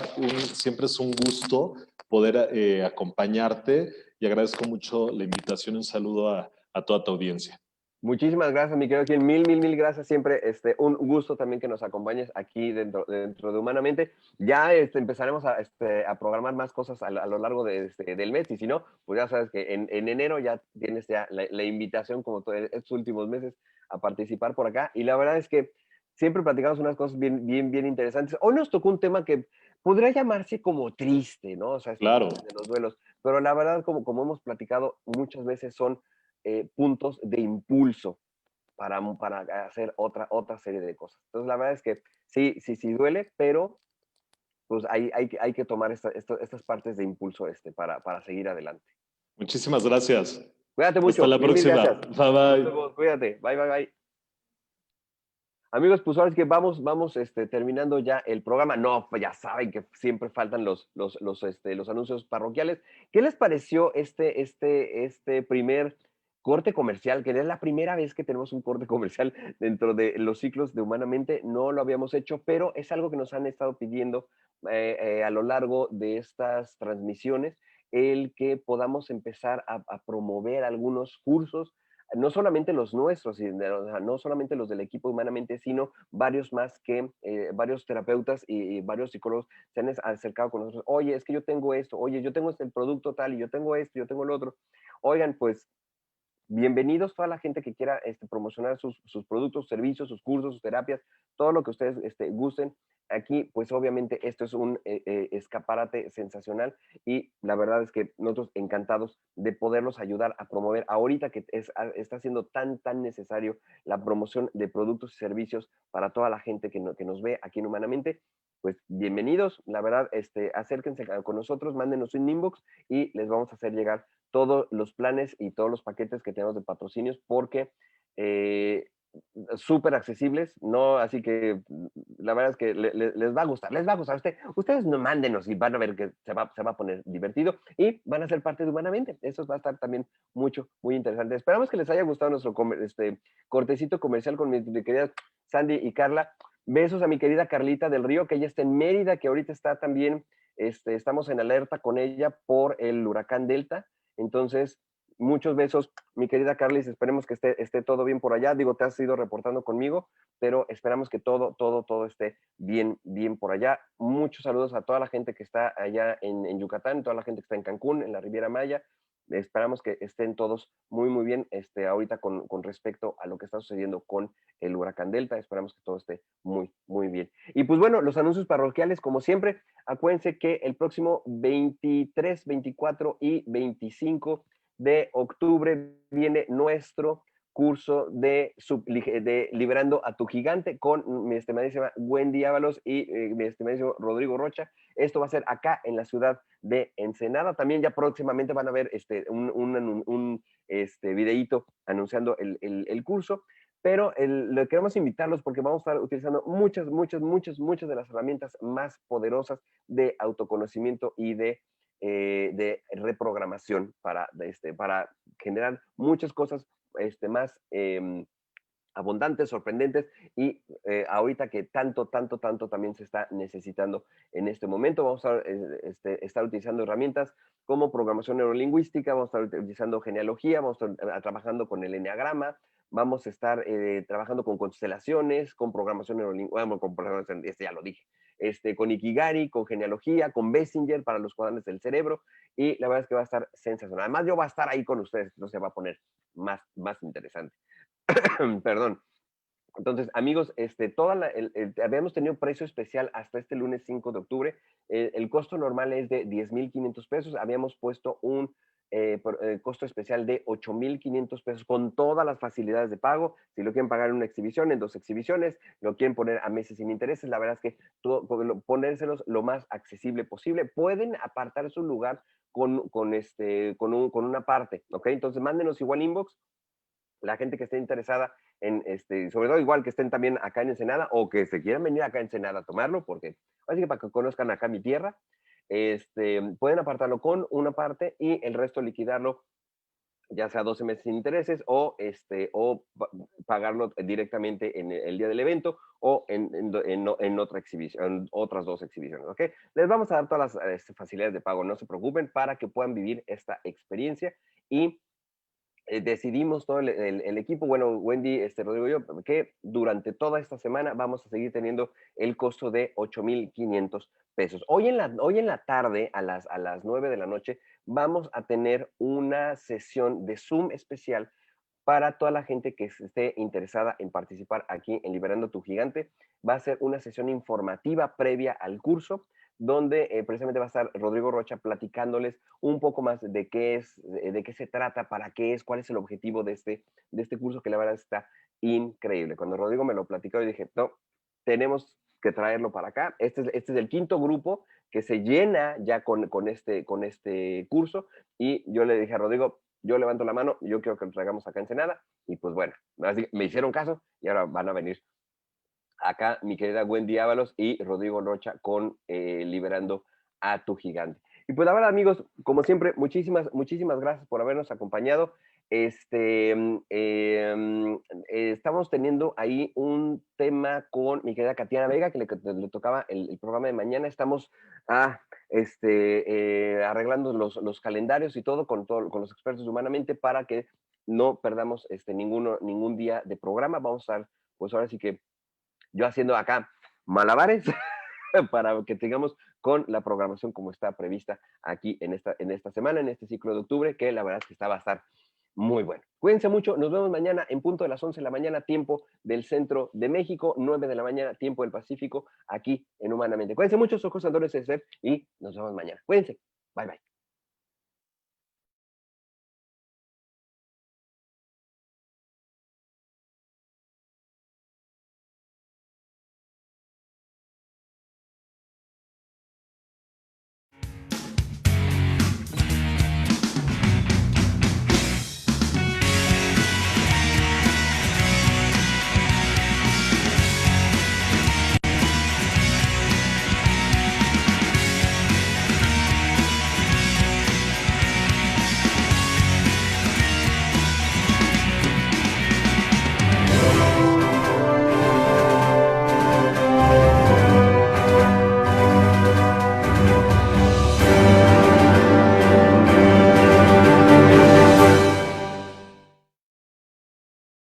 Speaker 3: siempre es un gusto poder acompañarte y agradezco mucho la invitación. Un saludo a toda tu audiencia.
Speaker 2: Muchísimas gracias, mi querido Gil. Mil gracias. Siempre un gusto también que nos acompañes aquí dentro de Humanamente. Ya empezaremos a programar más cosas a lo largo del mes. Y si no, pues ya sabes que en enero ya tienes ya la invitación, como estos últimos meses, a participar por acá. Y la verdad es que siempre platicamos unas cosas bien interesantes. Hoy nos tocó un tema que podría llamarse como triste, ¿no? O sea,
Speaker 3: Claro.
Speaker 2: de los duelos. Pero la verdad, como hemos platicado muchas veces, son puntos de impulso para hacer otra serie de cosas. Entonces, la verdad es que sí duele, pero pues hay que tomar estas partes de impulso para seguir adelante.
Speaker 3: Muchísimas gracias.
Speaker 2: Cuídate
Speaker 3: Hasta
Speaker 2: mucho.
Speaker 3: la
Speaker 2: Mil
Speaker 3: próxima.
Speaker 2: gracias.
Speaker 3: Bye
Speaker 2: Nos
Speaker 3: bye.
Speaker 2: vemos. Cuídate. Bye. Amigos, pues ahora es que vamos terminando ya el programa. No, pues ya saben que siempre faltan los anuncios parroquiales. ¿Qué les pareció este primer corte comercial? Que es la primera vez que tenemos un corte comercial dentro de los ciclos de Humanamente. No lo habíamos hecho, pero es algo que nos han estado pidiendo a lo largo de estas transmisiones, el que podamos empezar a promover algunos cursos, no solamente los nuestros, no solamente los del equipo Humanamente, sino varios más varios terapeutas y varios psicólogos se han acercado con nosotros. Oye, es que yo tengo esto, oye, yo tengo este producto tal, y yo tengo esto, yo tengo el otro. Oigan, pues bienvenidos toda la gente que quiera promocionar sus productos, servicios, sus cursos, sus terapias, todo lo que ustedes gusten. Aquí, pues obviamente esto es un escaparate sensacional y la verdad es que nosotros encantados de poderlos ayudar a promover ahorita que está siendo tan necesario la promoción de productos y servicios para toda la gente que nos ve aquí en Humanamente. Pues bienvenidos, la verdad, acérquense con nosotros, mándenos un inbox y les vamos a hacer llegar todos los planes y todos los paquetes que tenemos de patrocinios porque súper accesibles, ¿no? Así que la verdad es que les va a gustar, ustedes no mándenos y van a ver que se va a poner divertido y van a ser parte de Humanamente. Eso va a estar también muy interesante. Esperamos que les haya gustado nuestro cortecito comercial con mi querida Sandy y Carla. Besos a mi querida Carlita del Río, que ella está en Mérida, que ahorita está también, estamos en alerta con ella por el huracán Delta. Entonces, muchos besos, mi querida Carlis, esperemos que esté todo bien por allá. Digo, te has ido reportando conmigo, pero esperamos que todo esté bien por allá. Muchos saludos a toda la gente que está allá en Yucatán, toda la gente que está en Cancún, en la Riviera Maya, Esperamos que estén todos muy, muy bien ahorita con respecto a lo que está sucediendo con el huracán Delta. Esperamos que todo esté muy, muy bien. Y pues bueno, los anuncios parroquiales, como siempre, acuérdense que el próximo 23, 24 y 25 de octubre viene nuestro curso de Liberando a tu Gigante con mi estimadísima Wendy Ábalos y mi estimadísimo Rodrigo Rocha. Esto va a ser acá en la ciudad de Ensenada. También ya próximamente van a ver un videíto anunciando el curso, pero le queremos invitarlos porque vamos a estar utilizando muchas de las herramientas más poderosas de autoconocimiento y de reprogramación para generar muchas cosas más abundantes, sorprendentes y ahorita que tanto también se está necesitando en este momento. Vamos a estar utilizando herramientas como programación neurolingüística, vamos a estar utilizando genealogía, vamos a estar trabajando con el enneagrama, vamos a estar trabajando con constelaciones, con programación neurolingüística, bueno, con programación, ya lo dije, con Ikigari, con genealogía, con Bessinger para los cuadrantes del cerebro, y la verdad es que va a estar sensacional. Además, yo voy a estar ahí con ustedes, entonces se va a poner más interesante. Perdón. Entonces, amigos, habíamos tenido precio especial hasta este lunes 5 de octubre. El costo normal es de 10,500 pesos. Habíamos puesto un costo especial de 8,500 pesos con todas las facilidades de pago. Si lo quieren pagar en una exhibición, en 2 exhibiciones, lo quieren poner a meses sin intereses, la verdad es que ponérselos lo más accesible posible. Pueden apartar su lugar con una parte, ¿ok? Entonces, mándenos igual inbox la gente que esté interesada en, sobre todo igual que estén también acá en Ensenada o que se quieran venir acá a Ensenada a tomarlo, porque así que para que conozcan acá mi tierra, pueden apartarlo con una parte y el resto liquidarlo ya sea 12 meses sin intereses o pagarlo directamente en el día del evento o en otra exhibición, en otras 2 exhibiciones, ¿ok? Les vamos a dar todas las facilidades de pago, no se preocupen, para que puedan vivir esta experiencia y decidimos todo el equipo, bueno, Wendy, Rodrigo y yo, que durante toda esta semana vamos a seguir teniendo el costo de 8,500 pesos. Hoy en la tarde, a las 9 de la noche, vamos a tener una sesión de Zoom especial para toda la gente que esté interesada en participar aquí en Liberando tu Gigante. Va a ser una sesión informativa previa al curso, donde precisamente va a estar Rodrigo Rocha platicándoles un poco más de qué es, de qué se trata, para qué es, cuál es el objetivo de este curso, que la verdad está increíble. Cuando Rodrigo me lo platicó, yo dije, no, tenemos que traerlo para acá. Este es el 5º grupo que se llena ya con este curso, y yo le dije a Rodrigo, yo levanto la mano, yo quiero que lo traigamos acá en Ensenada, y pues bueno, así me hicieron caso, y ahora van a venir acá mi querida Wendy Ábalos y Rodrigo Rocha con Liberando a tu Gigante. Y pues la verdad, amigos, como siempre, muchísimas gracias por habernos acompañado. Estamos teniendo ahí un tema con mi querida Katiana Vega, que le tocaba el programa de mañana. Estamos arreglando los calendarios y todo con los expertos humanamente para que no perdamos ningún día de programa. Vamos a estar, pues ahora sí que yo haciendo acá malabares para que tengamos con la programación como está prevista aquí en esta semana, en este ciclo de octubre, que la verdad es que va a estar muy bueno. Cuídense mucho, nos vemos mañana en punto de las 11 de la mañana, tiempo del centro de México, 9 de la mañana, tiempo del Pacífico, aquí en Humanamente. Cuídense mucho, soy José Antonio César y nos vemos mañana. Cuídense, bye bye.